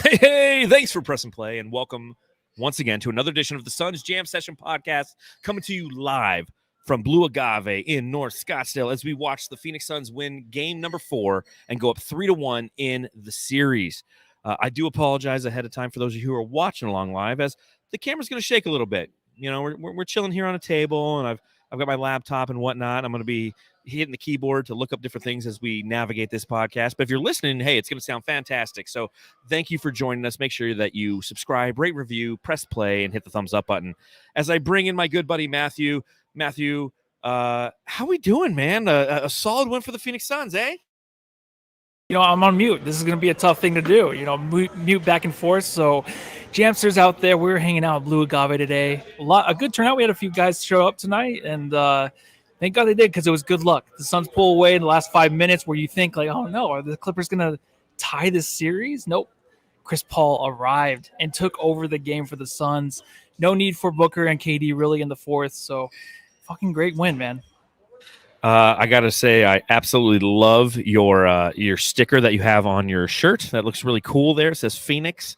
Hey, thanks for pressing play and welcome once again to another edition of the Suns Jam Session Podcast, coming to you live from Blue Agave in North Scottsdale as we watch the Phoenix Suns win game number 4 and go up 3-1 in the series. I do apologize ahead of time for those of you who are watching along live, as the camera's going to shake a little bit. You know, we're chilling here on a table, and I've got my laptop and whatnot. I'm going to be hitting the keyboard to look up different things as we navigate this podcast. But if you're listening, hey, it's going to sound fantastic. So thank you for joining us. Make sure that you subscribe, rate, review, press play, and hit the thumbs up button. As I bring in my good buddy, Matthew. Matthew, how we doing, man? A solid win for the Phoenix Suns, eh? You know, I'm on mute. This is going to be a tough thing to do, mute back and forth. So Jamsters out there, we're hanging out at Blue Agave today. A good turnout. We had a few guys show up tonight, and thank God they did, because it was good luck. The Suns pull away in the last 5 minutes where you think, like, oh, no, are the Clippers going to tie this series? Nope. Chris Paul arrived and took over the game for the Suns. No need for Booker and KD really in the fourth. So fucking great win, man. I got to say, I absolutely love your sticker that you have on your shirt. That looks really cool there. It says Phoenix.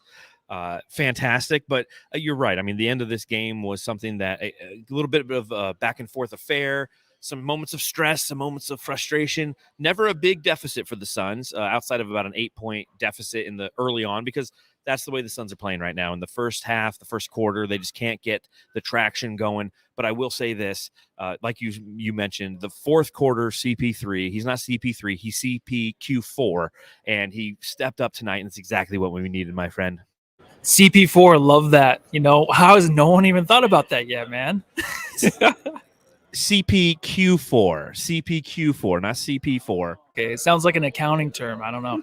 Fantastic. But you're right. I mean, the end of this game was something that a little bit of a back and forth affair, some moments of stress, some moments of frustration. Never a big deficit for the Suns, outside of about an 8-point deficit in the early on, because that's the way the Suns are playing right now. In the first half, the first quarter, they just can't get the traction going. But I will say this, like you mentioned, the fourth quarter CP3, he's not CP3, he's CPQ4, and he stepped up tonight, and it's exactly what we needed, my friend. CP4, love that. How has no one even thought about that yet, man? CPQ4, not CP4. Okay, it sounds like an accounting term. I don't know.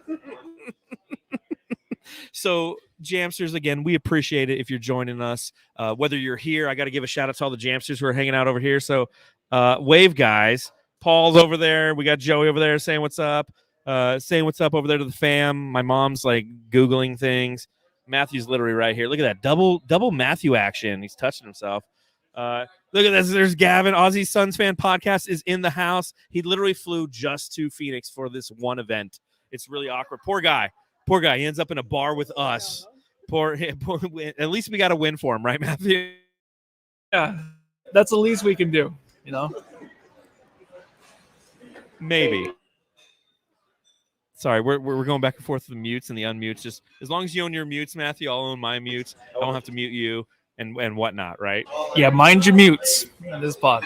So, Jamsters, again, we appreciate it if you're joining us. Whether you're here, I got to give a shout out to all the Jamsters who are hanging out over here. So, wave, guys. Paul's over there. We got Joey over there saying what's up. Saying what's up over there to the fam. My mom's like Googling things. Matthew's literally right here. Look at that double Matthew action. He's touching himself. Look at this. There's Gavin. Aussie Suns Fan Podcast is in the house. He literally flew just to Phoenix for this one event. It's really awkward. Poor guy. He ends up in a bar with us. Poor, at least we got a win for him, right, Matthew? Yeah, that's the least we can do, Maybe. Sorry, we're going back and forth with the mutes and the unmutes. Just as long as you own your mutes, Matthew, I'll own my mutes. I won't have to mute you and whatnot, right? Yeah, mind your mutes in this pod.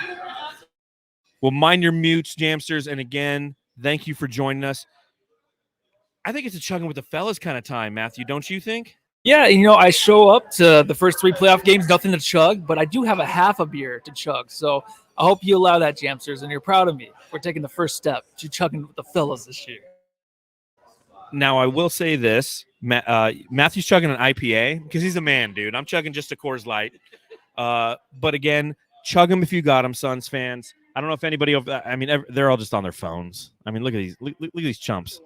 Well, mind your mutes, Jamsters. And again, thank you for joining us. I think it's a chugging with the fellas kind of time, Matthew, don't you think? Yeah, I show up to the first 3 playoff games, nothing to chug, but I do have a half a beer to chug. So I hope you allow that, Jamsters, and you're proud of me for taking the first step to chugging with the fellas this year. Now, I will say this. Matthew's chugging an IPA because he's a man, dude. I'm chugging just a Coors Light. But again, chug them if you got them, Suns fans. I don't know if anybody they're all just on their phones. I mean, look at these. Look at these chumps.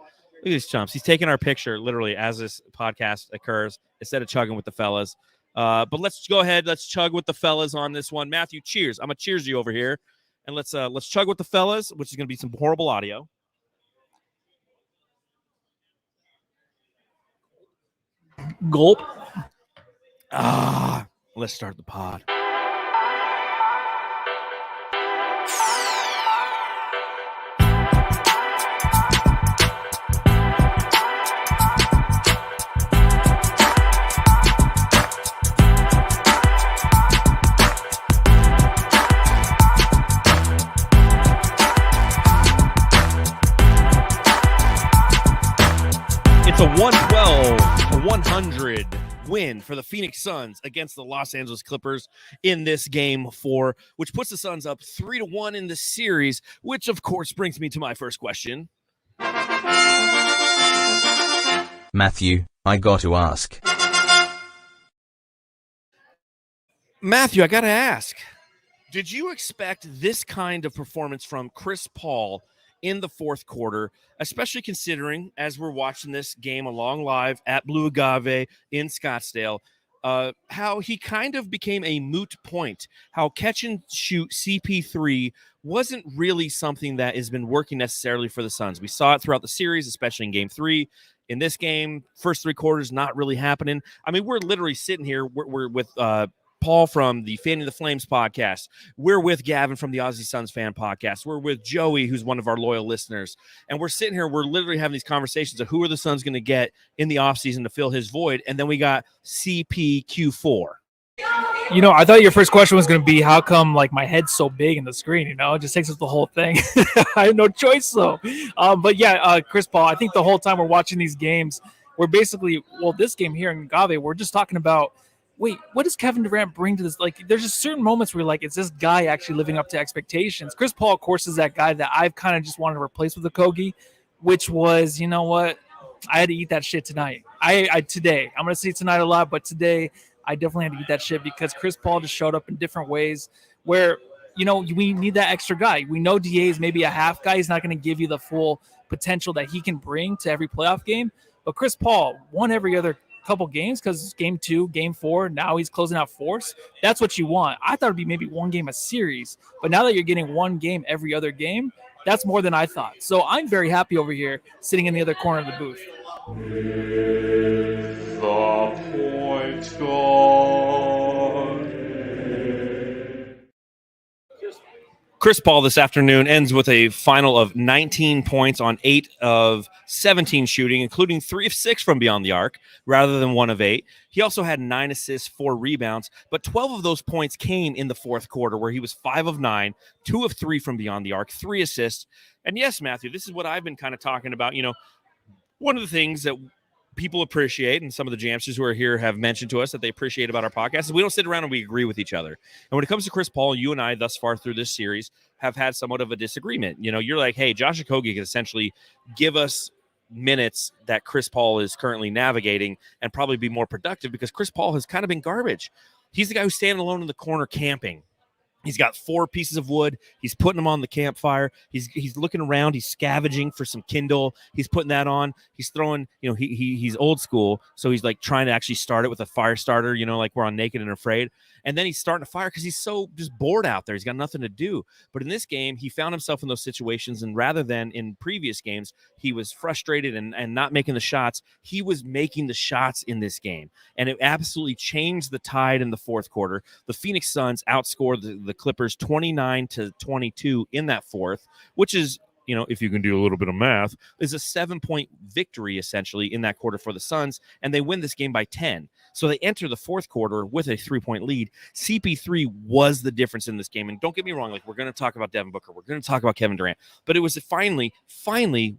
Look at these chumps. He's taking our picture literally as this podcast occurs instead of chugging with the fellas. But let's go ahead. Let's chug with the fellas on this one. Matthew, cheers. I'm going to cheers you over here. And let's chug with the fellas, which is going to be some horrible audio. Gulp. Let's start the pod. It's a 112-100 win for the Phoenix Suns against the Los Angeles Clippers in this game 4, which puts the Suns up 3-1 in the series, which of course brings me to my first question. Matthew, I got to ask. Matthew, I got to ask, did you expect this kind of performance from Chris Paul in the fourth quarter, especially considering, as we're watching this game along live at Blue Agave in Scottsdale, how he kind of became a moot point, how catch and shoot CP3 wasn't really something that has been working necessarily for the Suns. We saw it throughout the series, especially in game 3. In this game, first 3 quarters, not really happening. I mean, we're literally sitting here. We're with Paul from the Fanning the Flames podcast. We're with Gavin from the Aussie Suns fan podcast. We're with Joey, who's one of our loyal listeners. And we're sitting here. We're literally having these conversations of who are the Suns going to get in the offseason to fill his void. And then we got CPQ4. You know, I thought your first question was going to be how come like my head's so big in the screen, it just takes up the whole thing. I have no choice though. But yeah, Chris Paul, I think the whole time we're watching these games, we're basically, this game here in Agave, we're just talking about, wait, what does Kevin Durant bring to this? Like, there's just certain moments where like, is this guy actually living up to expectations? Chris Paul, of course, is that guy that I've kind of just wanted to replace with Okogie, which was, you know what? I had to eat that shit tonight. Today, I'm going to say tonight a lot, but today, I definitely had to eat that shit because Chris Paul just showed up in different ways where, we need that extra guy. We know DA is maybe a half guy. He's not going to give you the full potential that he can bring to every playoff game. But Chris Paul won every other couple games because game 2, game 4, now he's closing out fourths. That's what you want. I thought it'd be maybe one game a series. But now that you're getting one game every other game, that's more than I thought. So I'm very happy over here sitting in the other corner of the booth. Chris Paul this afternoon ends with a final of 19 points on 8 of 17 shooting, including 3 of 6 from beyond the arc, rather than 1 of 8. He also had 9 assists, 4 rebounds, but 12 of those points came in the fourth quarter, where he was 5 of 9, 2 of 3 from beyond the arc, 3 assists. And yes, Matthew, this is what I've been kind of talking about. One of the things that people appreciate, and some of the Jamsters who are here have mentioned to us that they appreciate about our podcast, is we don't sit around and we agree with each other. And when it comes to Chris Paul, you and I thus far through this series have had somewhat of a disagreement. You're like, hey, Josh Okogie can essentially give us minutes that Chris Paul is currently navigating and probably be more productive because Chris Paul has kind of been garbage. He's the guy who's standing alone in the corner camping. He's got 4 pieces of wood. He's putting them on the campfire. He's looking around. He's scavenging for some kindle. He's putting that on. He's throwing, he's old school. So he's like trying to actually start it with a fire starter, like we're on Naked and Afraid. And then he's starting a fire because he's so just bored out there. He's got nothing to do. But in this game, he found himself in those situations. And rather than in previous games, he was frustrated and not making the shots. He was making the shots in this game. And it absolutely changed the tide in the fourth quarter. The Phoenix Suns outscored the Clippers 29-22 in that fourth, which is, if you can do a little bit of math, is a 7-point victory essentially in that quarter for the Suns, and they win this game by 10. So they enter the fourth quarter with a 3-point lead. CP3 was the difference in this game, and don't get me wrong, like we're going to talk about Devin Booker, we're going to talk about Kevin Durant, but it was finally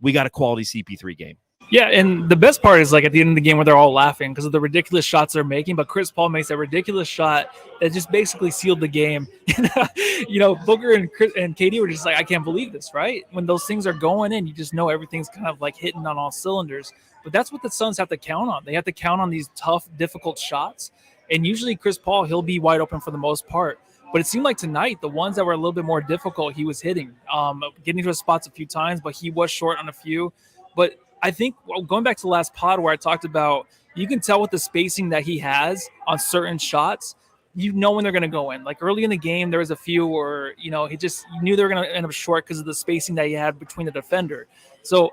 we got a quality CP3 game. Yeah, and the best part is like at the end of the game where they're all laughing because of the ridiculous shots they're making, but Chris Paul makes that ridiculous shot that just basically sealed the game. Booker and KD were just like, I can't believe this, right? When those things are going in, you just know everything's kind of like hitting on all cylinders. But that's what the Suns have to count on. They have to count on these tough, difficult shots. And usually Chris Paul, he'll be wide open for the most part. But it seemed like tonight, the ones that were a little bit more difficult, he was hitting, getting to his spots a few times, but he was short on a few. But I think going back to the last pod where I talked about, you can tell with the spacing that he has on certain shots, when they're going to go in. Like early in the game, there was a few where, you knew they were going to end up short because of the spacing that he had between the defender. So,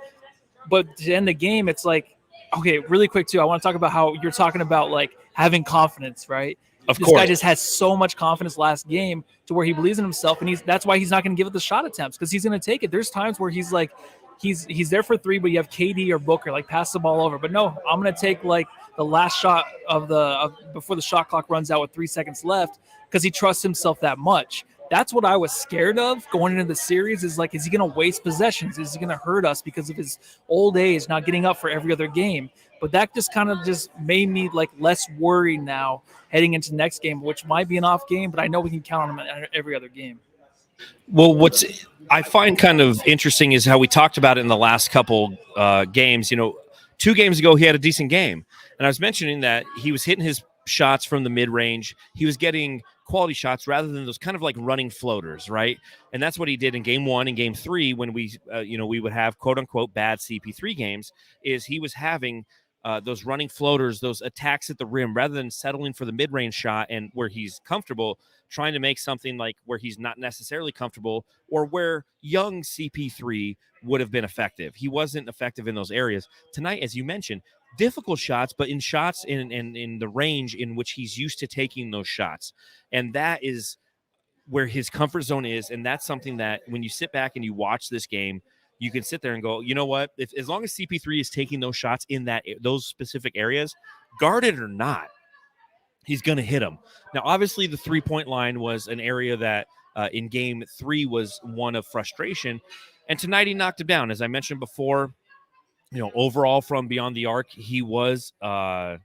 but to end the game, it's like, okay, really quick too. I want to talk about how you're talking about like having confidence, right? Of this course. Guy just has so much confidence last game to where he believes in himself, and that's why he's not going to give it the shot attempts because he's going to take it. There's times where he's like, he's there for 3, but you have KD or Booker like pass the ball over. But no, I'm going to take like the last shot before the shot clock runs out with 3 seconds left because he trusts himself that much. That's what I was scared of going into the series is like, is he going to waste possessions? Is he going to hurt us because of his old age, not getting up for every other game? But that just kind of just made me like less worried now heading into the next game, which might be an off game, but I know we can count on him every other game. Well, what's I find kind of interesting is how we talked about it in the last couple games. 2 games ago, he had a decent game. And I was mentioning that he was hitting his shots from the mid-range. He was getting quality shots rather than those kind of like running floaters, right? And that's what he did in game 1 and game 3 when we would have quote-unquote bad CP3 games, is he was having those running floaters, those attacks at the rim, rather than settling for the mid-range shot and where he's comfortable, trying to make something like where he's not necessarily comfortable or where young CP3 would have been effective. He wasn't effective in those areas. Tonight, as you mentioned, difficult shots, but in shots in the range in which he's used to taking those shots. And that is where his comfort zone is. And that's something that when you sit back and you watch this game, you can sit there and go, you know what? As long as CP3 is taking those shots in those specific areas, guarded or not, he's going to hit them. Now, obviously, the three-point line was an area that in Game 3 was one of frustration. And tonight he knocked him down. As I mentioned before, overall from beyond the arc, he was 3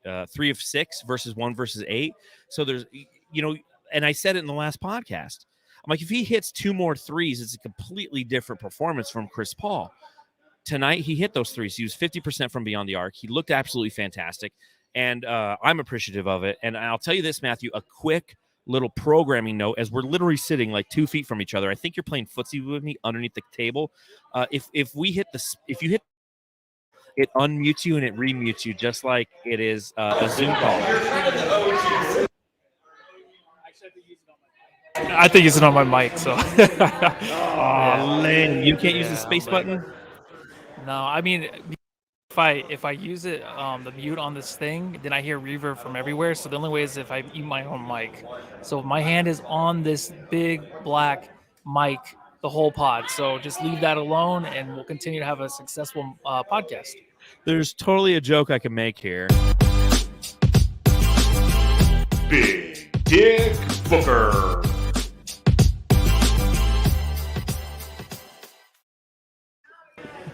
of 6 versus 1 versus 8. So there's, and I said it in the last podcast. I'm like, if he hits 2 more threes, it's a completely different performance from Chris Paul. Tonight, he hit those threes. He was 50% from beyond the arc. He looked absolutely fantastic, and I'm appreciative of it. And I'll tell you this, Matthew, a quick little programming note as we're literally sitting like 2 feet from each other. I think you're playing footsie with me underneath the table. If you hit, it unmutes you and it remutes you just like it is a Zoom call. I think it's on my mic, so. Lame. You can't use the space button? No, I mean, if I use it, the mute on this thing, then I hear reverb from everywhere. So the only way is if I mute my own mic. So my hand is on this big black mic the whole pod. So just leave that alone, and we'll continue to have a successful podcast. There's totally a joke I can make here. Big Dick Booker.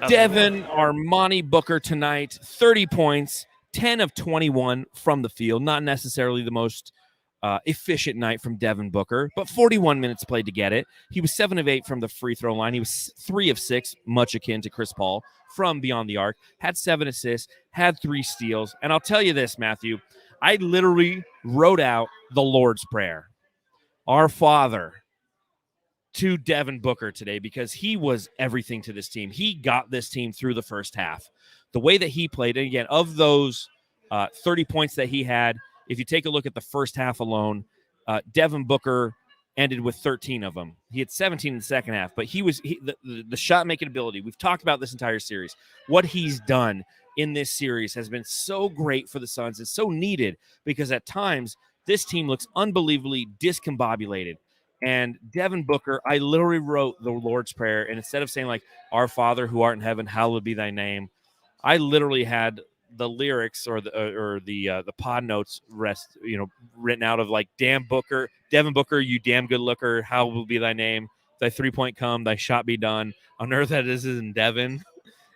Devin Armani Booker tonight, 30 points, 10 of 21 from the field. Not necessarily the most efficient night from Devin Booker, but 41 minutes played to get it. He was 7 of 8 from the free throw line. He was 3 of 6, much akin to Chris Paul, from beyond the arc. Had 7 assists, had 3 steals. And I'll tell you this, Matthew, I literally wrote out the Lord's Prayer. Our Father, to Devin Booker today, because he was everything to this team. He got this team through the first half. The way that he played, and again, of those 30 points that he had, if you take a look at the first half alone, Devin Booker ended with 13 of them. He had 17 in the second half, but the shot-making ability, we've talked about this entire series. What he's done in this series has been so great for the Suns. It's so needed because at times this team looks unbelievably discombobulated. And Devin Booker, I literally wrote the Lord's Prayer, and instead of saying like, "Our Father who art in heaven, hallowed be thy name," I literally had the lyrics or the pod notes written out of like, Devin Booker, you damn good looker, hallowed be thy name, thy 3-point come, thy shot be done on earth that is in Devin.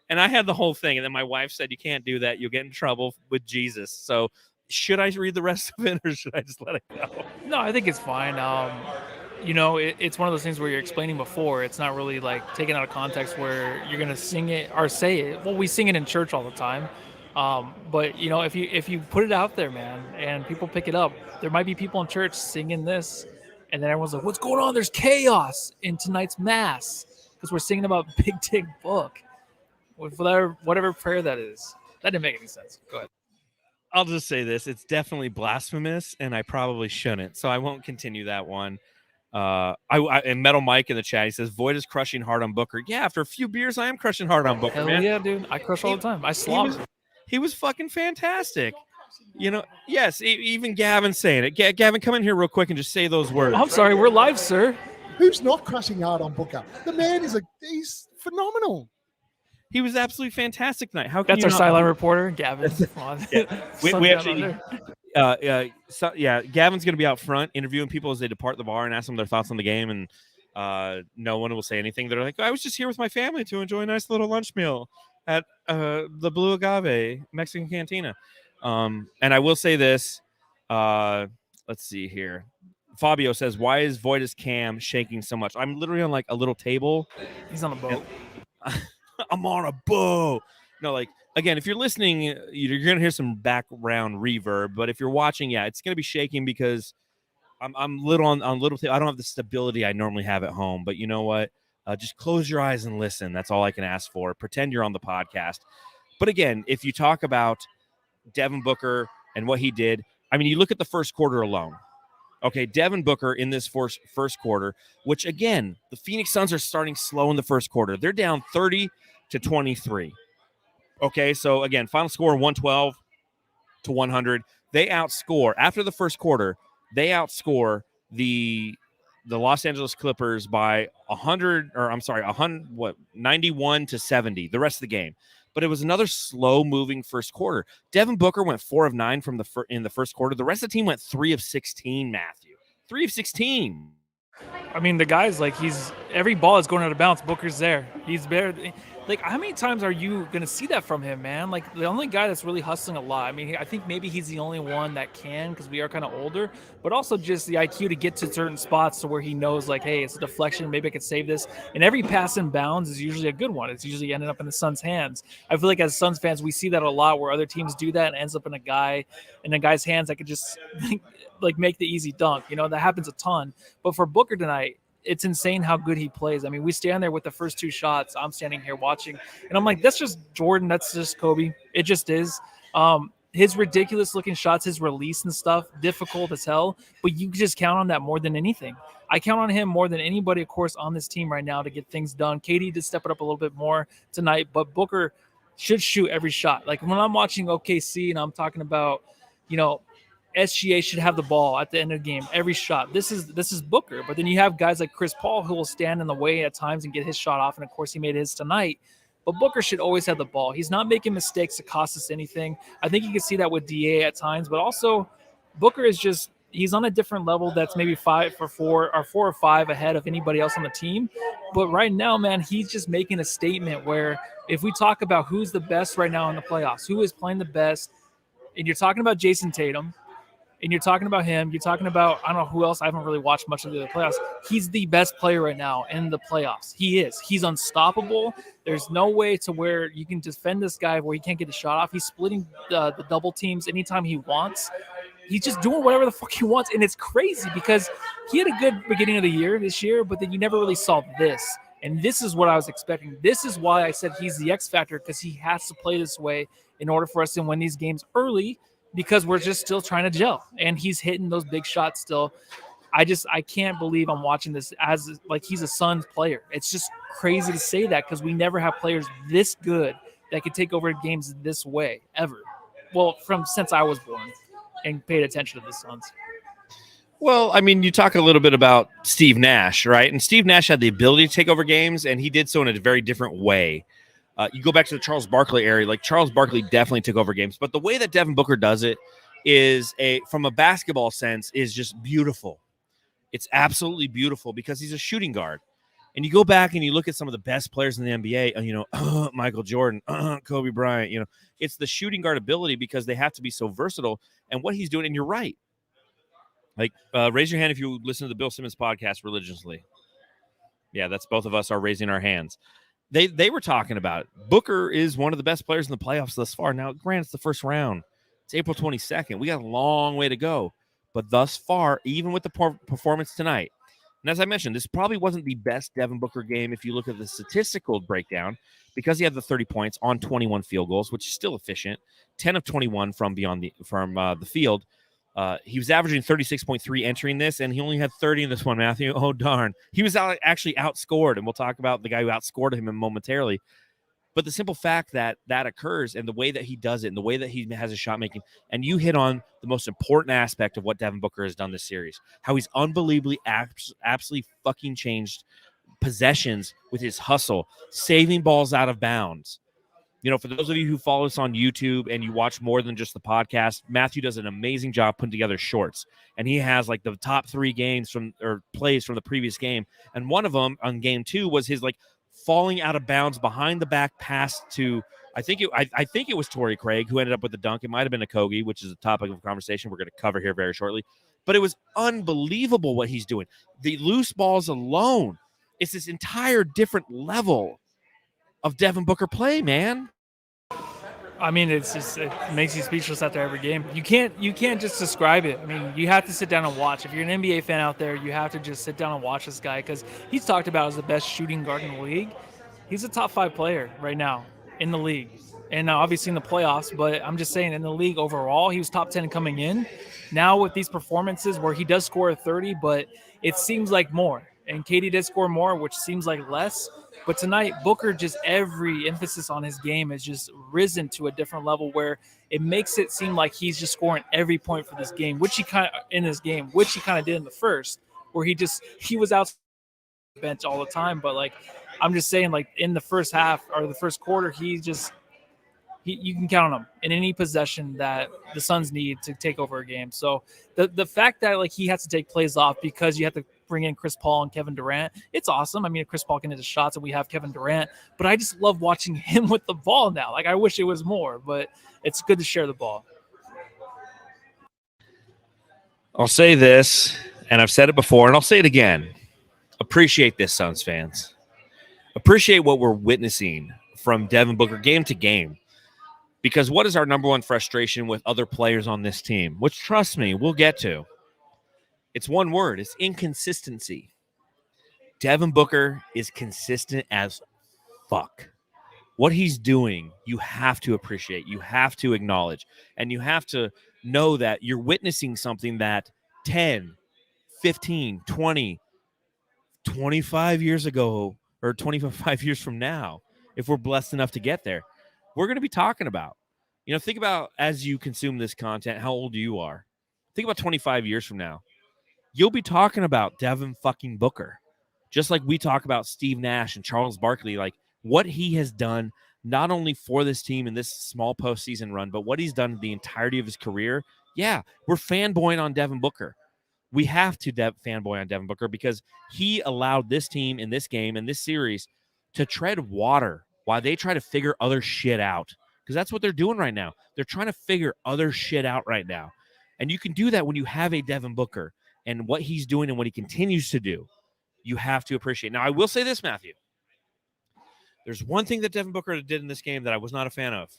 And I had the whole thing, and then my wife said, "You can't do that. You'll get in trouble with Jesus." So should I read the rest of it, or should I just let it go? No, I think it's fine. It's one of those things where you're explaining before. It's not really like taken out of context where you're going to sing it or say it. Well, we sing it in church all the time. But, if you put it out there, man, and people pick it up, there might be people in church singing this, and then everyone's like, "What's going on? There's chaos in tonight's mass because we're singing about Big Dick Book." With whatever prayer that is. That didn't make any sense. Go ahead. I'll just say this. It's definitely blasphemous, and I probably shouldn't, so I won't continue that one. And Metal Mike in the chat, he says, "Void is crushing hard on Booker." Yeah, after a few beers, I am crushing hard on Booker, Hell man. yeah, dude. I crush all the time. I slobber. He was fucking fantastic. Yes, even Gavin's saying it. Gavin, come in here real quick and just say those words. I'm sorry, we're live, sir. Who's not crushing hard on Booker? The man he's phenomenal. He was absolutely fantastic tonight. How can That's our silent reporter, Gavin. We actually, Gavin's going to be out front interviewing people as they depart the bar and ask them their thoughts on the game, and no one will say anything. They're like, "I was just here with my family to enjoy a nice little lunch meal at the Blue Agave Mexican Cantina." And I will say this. Let's see here. Fabio says, "Why is Void's cam shaking so much?" I'm literally on like a little table. He's on a boat. I'm on a boat. No, like, again, if you're listening, you're going to hear some background reverb. But if you're watching, it's going to be shaking because I'm little on little table. I don't have the stability I normally have at home. But you know what? Just close your eyes and listen. That's all I can ask for. Pretend you're on the podcast. But again, if you talk about Devin Booker and what he did, I mean, you look at the first quarter alone. Okay, Devin Booker in this first quarter, which again, the Phoenix Suns are starting slow in the first quarter. They're down 30-23. Okay, so again, final score 112-100. They outscore after the first quarter. They outscore the Los Angeles Clippers by 91-70. The rest of the game, but it was another slow-moving first quarter. Devin Booker went 4 of 9 in the first quarter. The rest of the team went 3 of 16. Matthew, 3 of 16. I mean, the guy's like, every ball is going out of bounds. Booker's there. He's there. Like, how many times are you going to see that from him, man? Like, the only guy that's really hustling a lot. I mean, I think maybe he's the only one that can, because we are kind of older, but also just the IQ to get to certain spots to where he knows, like, hey, it's a deflection. Maybe I could save this. And every pass in bounds is usually a good one. It's usually ending up in the Suns' hands. I feel like as Suns fans, we see that a lot where other teams do that and ends up in a guy's hands that could just like make the easy dunk. You know, that happens a ton. But for Booker tonight, it's insane how good he plays. I mean, we stand there with the first 2 shots. I'm standing here watching, and I'm like, that's just Jordan. That's just Kobe. It just is. His ridiculous-looking shots, his release and stuff, difficult as hell, but you just count on that more than anything. I count on him more than anybody, of course, on this team right now to get things done. KD did step it up a little bit more tonight, but Booker should shoot every shot. Like, when I'm watching OKC and I'm talking about, you know, SGA should have the ball at the end of the game, every shot. This is Booker. But then you have guys like Chris Paul who will stand in the way at times and get his shot off. And, of course, he made his tonight. But Booker should always have the ball. He's not making mistakes to cost us anything. I think you can see that with DA at times. But also, Booker is just – he's on a different level that's maybe 5 for 4 or 4 or 5 ahead of anybody else on the team. But right now, man, he's just making a statement where if we talk about who's the best right now in the playoffs, who is playing the best, and you're talking about Jason Tatum, and you're talking about him, you're talking about, I don't know who else, I haven't really watched much of the playoffs. He's the best player right now in the playoffs. He is. He's unstoppable. There's no way to where you can defend this guy where he can't get a shot off. He's splitting the double teams anytime he wants. He's just doing whatever the fuck he wants, and it's crazy because he had a good beginning of the year this year, but then you never really saw this. And this is what I was expecting. This is why I said he's the X factor, because he has to play this way in order for us to win these games early, because we're just still trying to gel, and he's hitting those big shots still. I can't believe I'm watching this as like he's a Suns player. It's just crazy to say that because we never have players this good that could take over games this way ever. Well, since I was born and paid attention to the Suns. Well, I mean, you talk a little bit about Steve Nash, right? And Steve Nash had the ability to take over games, and he did so in a very different way. You go back to the Charles Barkley era, like Charles Barkley definitely took over games, but the way that Devin Booker does it is from a basketball sense is just beautiful. It's absolutely beautiful because he's a shooting guard. And you go back and you look at some of the best players in the NBA, Michael Jordan, Kobe Bryant, it's the shooting guard ability because they have to be so versatile. And what he's doing, and you're right. Like, raise your hand if you listen to the Bill Simmons podcast religiously. Yeah, that's both of us are raising our hands. They were talking about it. Booker is one of the best players in the playoffs thus far. Now, granted, it's the first round. It's April 22nd. We got a long way to go. But thus far, even with the performance tonight, and as I mentioned, this probably wasn't the best Devin Booker game if you look at the statistical breakdown, because he had the 30 points on 21 field goals, which is still efficient, 10 of 21 from the field. He was averaging 36.3 entering this, and he only had 30 in this one, Matthew. Oh, darn. He was actually outscored, and we'll talk about the guy who outscored him momentarily. But the simple fact that occurs and the way that he does it and the way that he has a shot making, and you hit on the most important aspect of what Devin Booker has done this series, how he's unbelievably, absolutely fucking changed possessions with his hustle, saving balls out of bounds. For those of you who follow us on YouTube and you watch more than just the podcast, Matthew does an amazing job putting together shorts. And he has like the top 3 plays from the previous game. And one of them on game 2 was his like falling out of bounds behind the back pass to, I think it was Torrey Craig who ended up with the dunk. It might have been Okogie, which is a topic of conversation we're going to cover here very shortly. But it was unbelievable what he's doing. The loose balls alone, it's this entire different level of Devin Booker play, man. I mean, it makes you speechless after every game. You can't just describe it. I mean, you have to sit down and watch. If you're an NBA fan out there, you have to just sit down and watch this guy because he's talked about as the best shooting guard in the league. He's a top 5 player right now in the league. and obviously in the playoffs. But I'm just saying, in the league overall, he was top 10 coming in. Now with these performances where he does score 30, but it seems like more. And KD did score more, which seems like less. But tonight, Booker, just every emphasis on his game has just risen to a different level where it makes it seem like he's just scoring every point for this game, which he kind of did in the first, where he was out bench all the time. But like, I'm just saying, like in the first half or the first quarter, you can count on him in any possession that the Suns need to take over a game. So the fact that like he has to take plays off because you have to bring in Chris Paul and Kevin Durant, it's awesome. I mean, Chris Paul can hit his shots and we have Kevin Durant, but I just love watching him with the ball now. Like I wish it was more, but it's good to share the ball. I'll say this, and I've said it before, and I'll say it again. Appreciate this, Suns fans. Appreciate what we're witnessing from Devin Booker game to game. Because what is our number one frustration with other players on this team, which, trust me, we'll get to? It's one word. It's inconsistency. Devin Booker is consistent as fuck. What he's doing, you have to appreciate. You have to acknowledge. And you have to know that you're witnessing something that 10, 15, 20, 25 years ago or 25 years from now, if we're blessed enough to get there, we're going to be talking about. You know, think about as you consume this content, how old you are. Think about 25 years from now. You'll be talking about Devin fucking Booker, just like we talk about Steve Nash and Charles Barkley, like what he has done not only for this team in this small postseason run, but what he's done the entirety of his career. Yeah, we're fanboying on Devin Booker. We have to fanboy on Devin Booker because he allowed this team in this game, in this series, to tread water while they try to figure other shit out. Because that's what they're doing right now. They're trying to figure other shit out right now. And you can do that when you have a Devin Booker and what he's doing and what he continues to do. You have to appreciate. Now, I will say this, Matthew. There's one thing that Devin Booker did in this game that I was not a fan of.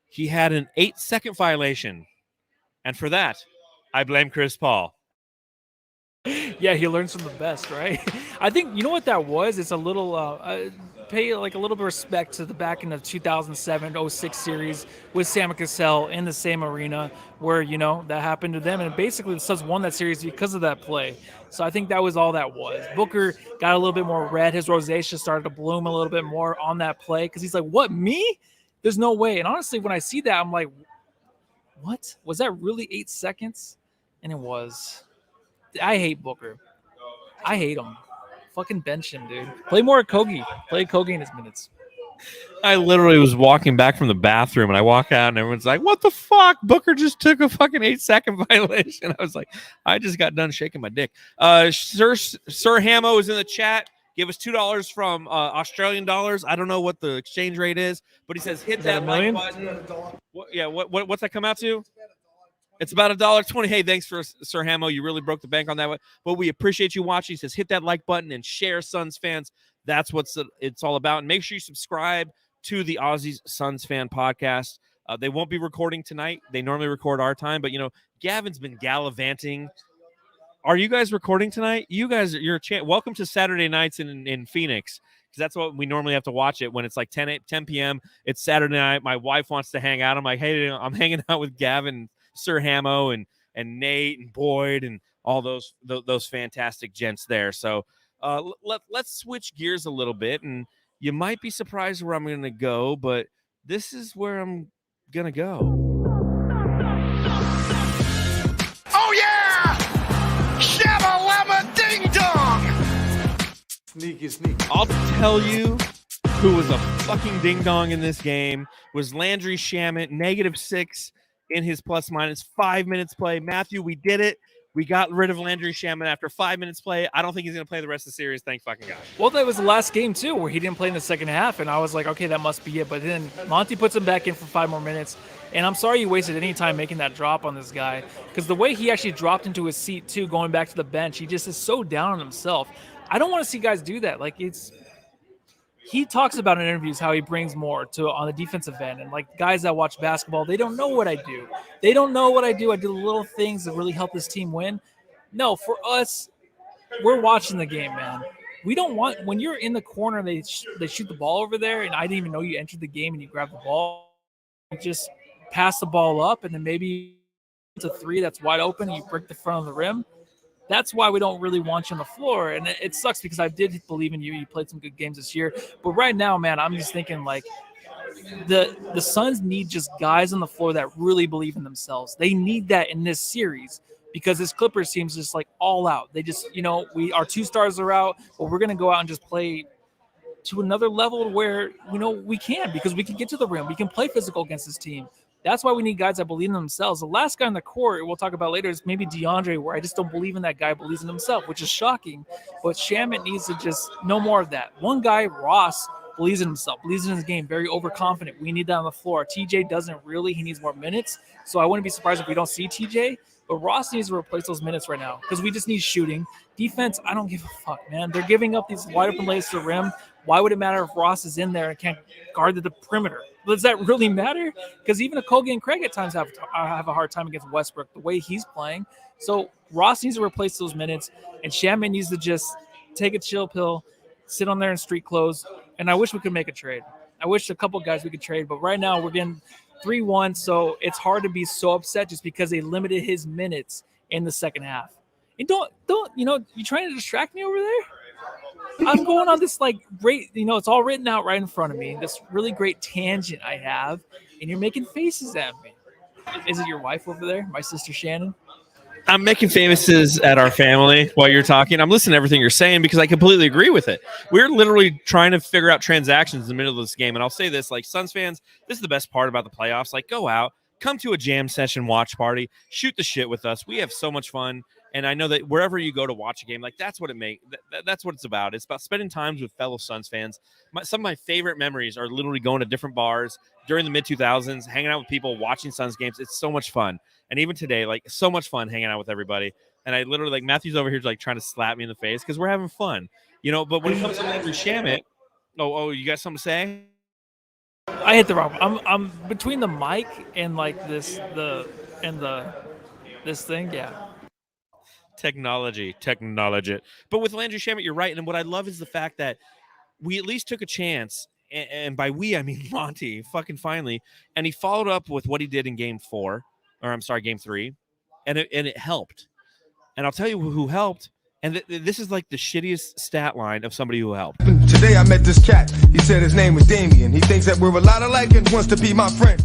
He had an 8-second violation. And for that, I blame Chris Paul. Yeah, he learns from the best, right? I think, you know what that was? It's a little, pay like a little bit of respect to the back in the 2007-06 series with Sam Cassell in the same arena where, you know, that happened to them. And basically the Suns won that series because of that play. So I think that was all that was. Booker got a little bit more red. His rosacea started to bloom a little bit more on that play because he's like, what, me? There's no way. And honestly, when I see that, I'm like, what? Was that really 8 seconds? And it was. I hate Booker. I hate him. Fucking bench him, dude. Play more Okogie. Play Okogie in his minutes. I literally was walking back from the bathroom, and I walk out, and everyone's like, what the fuck? Booker just took a fucking 8-second violation. I was like, I just got done shaking my dick. Sir Hamo is in the chat. Give us $2 from Australian dollars. I don't know what the exchange rate is, but he says hit that like button. What's that come out to? It's about $1.20. Hey, thanks for Sir Hamo. You really broke the bank on that one. But we appreciate you watching. He says hit that like button and share, Suns fans. That's what it's all about. And make sure you subscribe to the Aussies Suns fan podcast. They won't be recording tonight. They normally record our time. But, you know, Gavin's been gallivanting. Are you guys recording tonight? You guys, welcome to Saturday nights in Phoenix. Because that's what we normally have to watch it when it's like 10 p.m. It's Saturday night. My wife wants to hang out. I'm like, hey, I'm hanging out with Gavin, Sir Hamo, and Nate and Boyd and all those fantastic gents there. So let's switch gears a little bit, and you might be surprised where I'm going to go, but this is where I'm going to go. Oh, yeah! Shabba-labba ding-dong! Sneaky. I'll tell you who was a fucking ding-dong in this game was Landry Shamet, -6 in his plus-minus 5 minutes play. Matthew, we did it. We got rid of Landry Shamet after 5 minutes play. I don't think he's going to play the rest of the series. Thank fucking God. Well, that was the last game, too, where he didn't play in the second half, and I was like, okay, that must be it. But then Monty puts him back in for 5 more minutes, and I'm sorry you wasted any time making that drop on this guy, because the way he actually dropped into his seat, too, going back to the bench, he just is so down on himself. I don't want to see guys do that. Like, he talks about in interviews how he brings more to on the defensive end. And like guys that watch basketball, they don't know what I do. They don't know what I do. I do the little things that really help this team win. No, for us, we're watching the game, man. We don't want, when you're in the corner, they shoot the ball over there, and I didn't even know you entered the game and you grab the ball. You just pass the ball up, and then maybe it's a three that's wide open and you break the front of the rim. That's why we don't really want you on the floor. And it sucks because I did believe in you. You played some good games this year. But right now, man, I'm just thinking like the Suns need just guys on the floor that really believe in themselves. They need that in this series because this Clippers team's just like all out. They just, our 2 stars are out, but we're going to go out and just play to another level where, we can, because we can get to the rim. We can play physical against this team. That's why we need guys that believe in themselves. The last guy on the court we'll talk about later is maybe Deandre, where I just don't believe in that guy believes in himself, which is shocking. But Shamet needs to just know more of that. One guy, Ross, believes in himself, believes in his game, very overconfident. We need that on the floor. TJ doesn't really. He needs more minutes. So I wouldn't be surprised if we don't see TJ. But Ross needs to replace those minutes right now because we just need shooting. Defense, I don't give a fuck, man. They're giving up these wide open lays to the rim. Why would it matter if Ross is in there and can't guard the perimeter? Does that really matter? Because even Okogie and Craig at times have a hard time against Westbrook, the way he's playing. So Ross needs to replace those minutes, and Shaman needs to just take a chill pill, sit on there in street clothes, and I wish we could make a trade. I wish a couple guys we could trade, but right now we're getting 3-1, so it's hard to be so upset just because they limited his minutes in the second half. And don't you trying to distract me over there? I'm going on this great, it's all written out right in front of me, this really great tangent I have, and you're making faces at me. Is it your wife over there, my sister Shannon? I'm making faces at our family while you're talking. I'm listening to everything you're saying because I completely agree with it. We're literally trying to figure out transactions in the middle of this game. And I'll say this, Suns fans, this is the best part about the playoffs. Go out, come to a jam session watch party, shoot the shit with us. We have so much fun. And I know that wherever you go to watch a game, that's what that's what it's about. It's about spending time with fellow Suns fans. Some of my favorite memories are literally going to different bars during the mid-2000s, hanging out with people, watching Suns games. It's so much fun. And even today, so much fun hanging out with everybody. And I literally, Matthew's over here trying to slap me in the face because we're having fun. But when it comes to Landry Shamet, you got something to say? I hit the wrong. I'm between the mic and this thing, yeah. Technology. But with Landry Shamet, you're right. And what I love is the fact that we at least took a chance. And by we, I mean Monty, fucking finally. And he followed up with what he did in game 3. And it helped. And I'll tell you who helped. And this is the shittiest stat line of somebody who helped. Today I met this cat. He said his name was Damien. He thinks that we're a lot alike and wants to be my friend.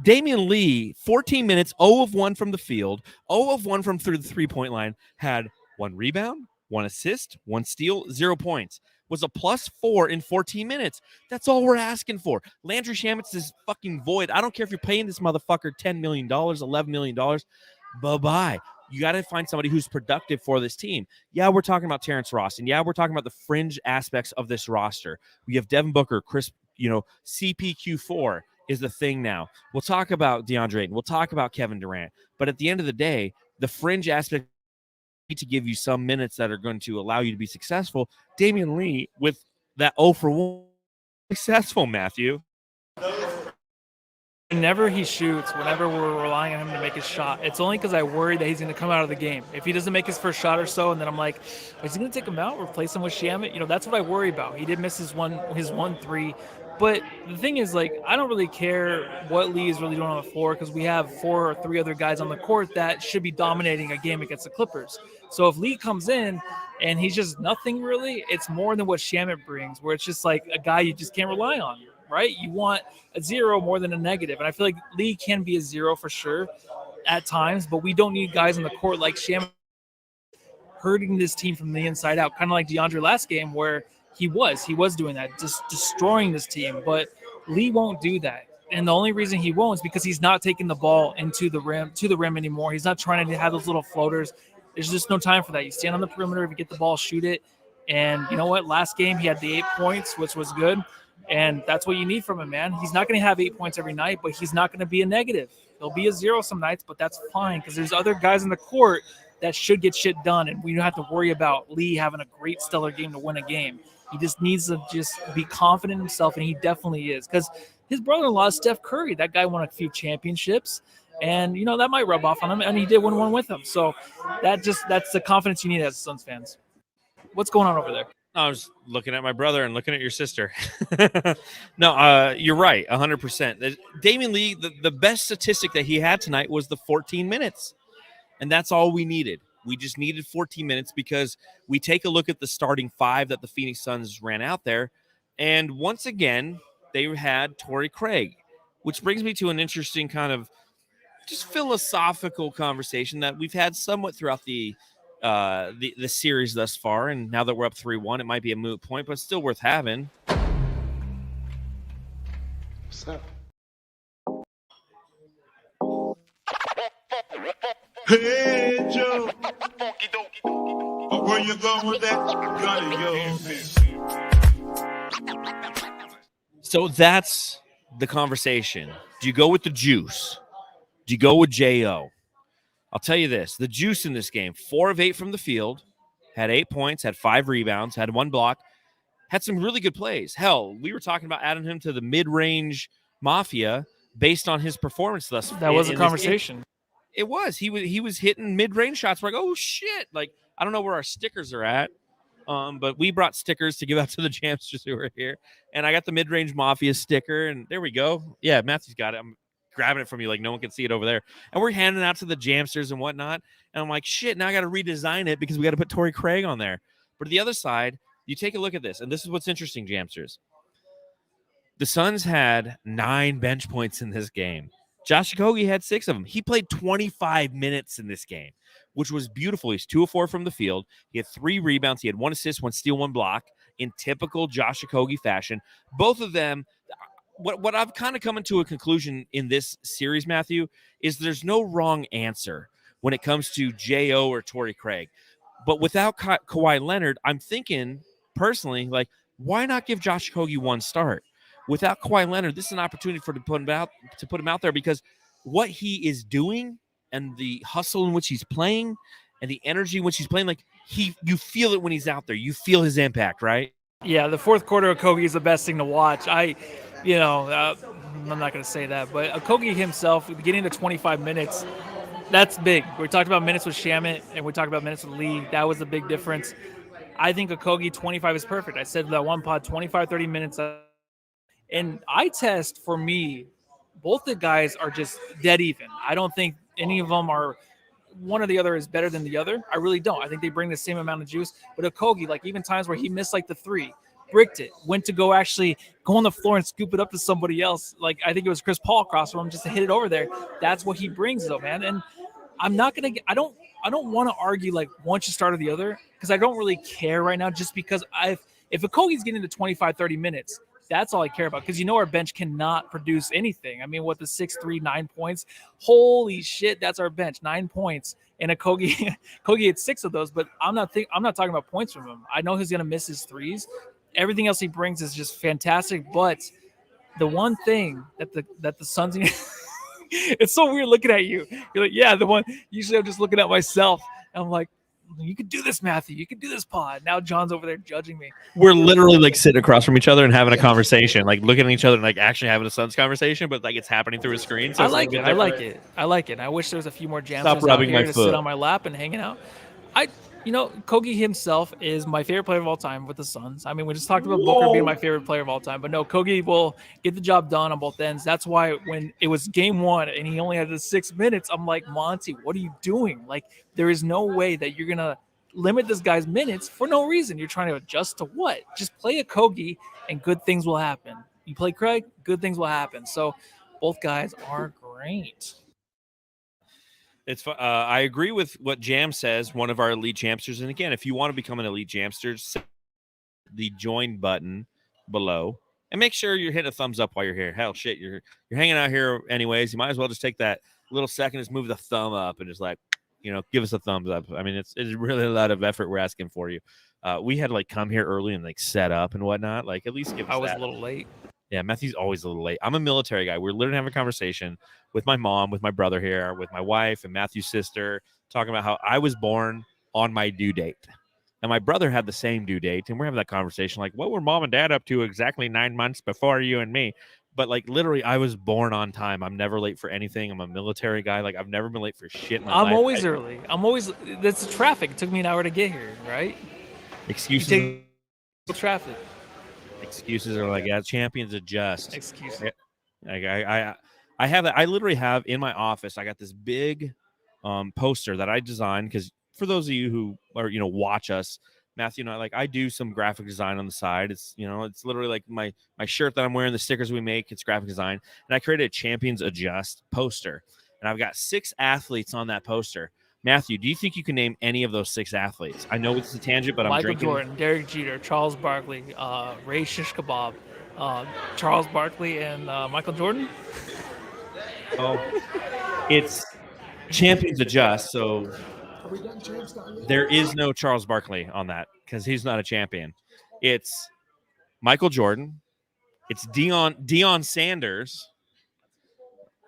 Damian Lee, 14 minutes, 0 of 1 from the field, 0 of 1 from through the three-point line, had 1 rebound, 1 assist, 1 steal, 0 points. Was a +4 in 14 minutes. That's all we're asking for. Landry Shamet's this fucking void. I don't care if you're paying this motherfucker $10 million, $11 million. Bye-bye. You got to find somebody who's productive for this team. Yeah, we're talking about Terrence Ross, and yeah, we're talking about the fringe aspects of this roster. We have Devin Booker, Chris, CPQ4 is the thing now. We'll talk about Deandre Ayton. We'll talk about Kevin Durant. But at the end of the day, the fringe aspect to give you some minutes that are going to allow you to be successful. Damian Lee with that 0 for 1 successful, Matthew. Whenever he shoots, whenever we're relying on him to make his shot, it's only because I worry that he's going to come out of the game. If he doesn't make his first shot or so, and then I'm like, is he going to take him out, replace him with Shamet? That's what I worry about. He did miss his 1-3. But the thing is, I don't really care what Lee is really doing on the floor because we have 4 or 3 other guys on the court that should be dominating a game against the Clippers. So if Lee comes in and he's just nothing really, it's more than what Shamet brings, where it's just a guy you just can't rely on, right? You want a 0 more than a negative. And I feel like Lee can be a 0 for sure at times, but we don't need guys on the court like Shamet hurting this team from the inside out, kind of like DeAndre last game where he was doing that, just destroying this team. But Lee won't do that. And the only reason he won't is because he's not taking the ball to the rim anymore. He's not trying to have those little floaters. There's just no time for that. You stand on the perimeter, if you get the ball, shoot it. And you know what? Last game, he had the 8 points, which was good. And that's what you need from him, man. He's not going to have 8 points every night, but he's not going to be a negative. He'll be a 0 some nights, but that's fine because there's other guys in the court that should get shit done. And we don't have to worry about Lee having a great stellar game to win a game. He just needs to just be confident in himself, and he definitely is. Because his brother-in-law is Steph Curry. That guy won a few championships, and that might rub off on him. And he did win one with him. So that's the confidence you need as Suns fans. What's going on over there? I was looking at my brother and looking at your sister. No, you're right, 100%. Damian Lee, the best statistic that he had tonight was the 14 minutes, and that's all we needed. We just needed 14 minutes because we take a look at the starting five that the Phoenix Suns ran out there, and once again, they had Torrey Craig, which brings me to an interesting kind of just philosophical conversation that we've had somewhat throughout the series thus far, and now that we're up 3-1, it might be a moot point, but still worth having. What's up? Hey, Joe. Where you going with that gun, yo? So that's the conversation. Do you go with the juice? Do you go with J.O.? I'll tell you this. The juice in this game, 4 of 8 from the field, had 8 points, had 5 rebounds, had 1 block, had some really good plays. Hell, we were talking about adding him to the mid-range mafia based on his performance thus far. That was a conversation. It was. He was hitting mid-range shots. We're like, oh, shit. Like, I don't know where our stickers are at, but we brought stickers to give out to the Jamsters who were here. And I got the mid-range mafia sticker, and there we go. Yeah, Matthew's got it. I'm grabbing it from you like no one can see it over there. And we're handing it out to the Jamsters and whatnot. And I'm like, shit, now I got to redesign it because we got to put Torrey Craig on there. But the other side, you take a look at this, and this is what's interesting, Jamsters. The Suns had 9 bench points in this game. Josh Okogie had 6 of them. He played 25 minutes in this game, which was beautiful. He's 2 of 4 from the field. He had 3 rebounds. He had 1 assist, 1 steal, 1 block in typical Josh Okogie fashion. Both of them, what I've kind of come to a conclusion in this series, Matthew, is there's no wrong answer when it comes to J.O. or Torrey Craig. But without Kawhi Leonard, I'm thinking personally, like, why not give Josh Okogie 1 start? Without Kawhi Leonard, this is an opportunity to put him out there because what he is doing and the hustle in which he's playing and the energy in which he's playing, like you feel it when he's out there. You feel his impact, right? Yeah, the fourth quarter of Okogie is the best thing to watch. I'm not going to say that, but Okogie himself, getting to 25 minutes, that's big. We talked about minutes with Shamet and we talked about minutes with Lee. That was a big difference. I think Okogie 25 is perfect. I said that one pod, 25, 30 minutes. And eye test for me, both the guys are just dead even. I don't think any of them are one or the other is better than the other. I really don't. I think they bring the same amount of juice. But Okogie, like even times where he missed like the 3, bricked it, went to go actually go on the floor and scoop it up to somebody else. Like I think it was Chris Paul across from him just to hit it over there. That's what he brings though, man. And I'm not going to – I don't want to argue like one should start or the other because I don't really care right now just because if Okogie's getting to 25, 30 minutes – that's all I care about because our bench cannot produce anything. I mean, what the 6'3", 9 points? Holy shit, that's our bench, 9 points. And Okogie had 6 of those, but I'm not talking about points from him. I know he's gonna miss his threes. Everything else he brings is just fantastic. But the one thing that the Suns, it's so weird looking at you. You're like, yeah, the one. Usually I'm just looking at myself. And I'm like, you could do this, Matthew. You could do this pod. Now John's over there judging me. We're literally like sitting across from each other and having a conversation, like looking at each other and like actually having a Suns conversation, but like it's happening through a screen. So I like it. I like it. I wish there was a few more jams out here to sit on my lap and hanging out. Okogie himself is my favorite player of all time with the Suns. I mean, we just talked about Booker being my favorite player of all time, but no, Okogie will get the job done on both ends. That's why when it was game 1 and he only had the 6 minutes, I'm like, Monty, what are you doing? Like, there is no way that you're going to limit this guy's minutes for no reason. You're trying to adjust to what? Just play Okogie and good things will happen. You play Craig, good things will happen. So both guys are great. It's I agree with what Jam says, one of our elite Jamsters. And again, if you want to become an elite Jamster, set the join button below and make sure you're hitting a thumbs up while you're here. Hell, shit, you're hanging out here anyways. You might as well just take that little second, just move the thumb up and just like, give us a thumbs up. I mean, it's really a lot of effort we're asking for you. We had to like come here early and like set up and whatnot. Like at least give us I was that. a little late. Yeah, Matthew's always a little late. I'm a military guy. We're literally having a conversation with my mom, with my brother here, with my wife and Matthew's sister, talking about how I was born on my due date. And my brother had the same due date. And we're having that conversation like, what were mom and dad up to exactly 9 months before you and me? But like literally, I was born on time. I'm never late for anything. I'm a military guy. Like I've never been late for shit in my life. I'm always early. That's the traffic. It took me an hour to get here, right? Excuses. take traffic. Excuses are like, yeah, champions adjust. Excuses. Like I have that. I literally have in my office. I got this big poster that I designed because for those of you who are watch us, Matthew and I do some graphic design on the side. It's it's literally like my shirt that I'm wearing, the stickers we make. It's graphic design, and I created a Champions Adjust poster, and I've got 6 athletes on that poster. Matthew, do you think you can name any of those 6 athletes? I know it's a tangent, but I'm Michael drinking. Jordan, Derek Jeter, Charles Barkley, Ray Shish Kebab, Charles Barkley, and Michael Jordan. Oh, it's Champions Adjust, so Are we getting Jamstar yet? there is no Charles Barkley on that because he's not a champion. It's Michael Jordan. It's Deion Sanders,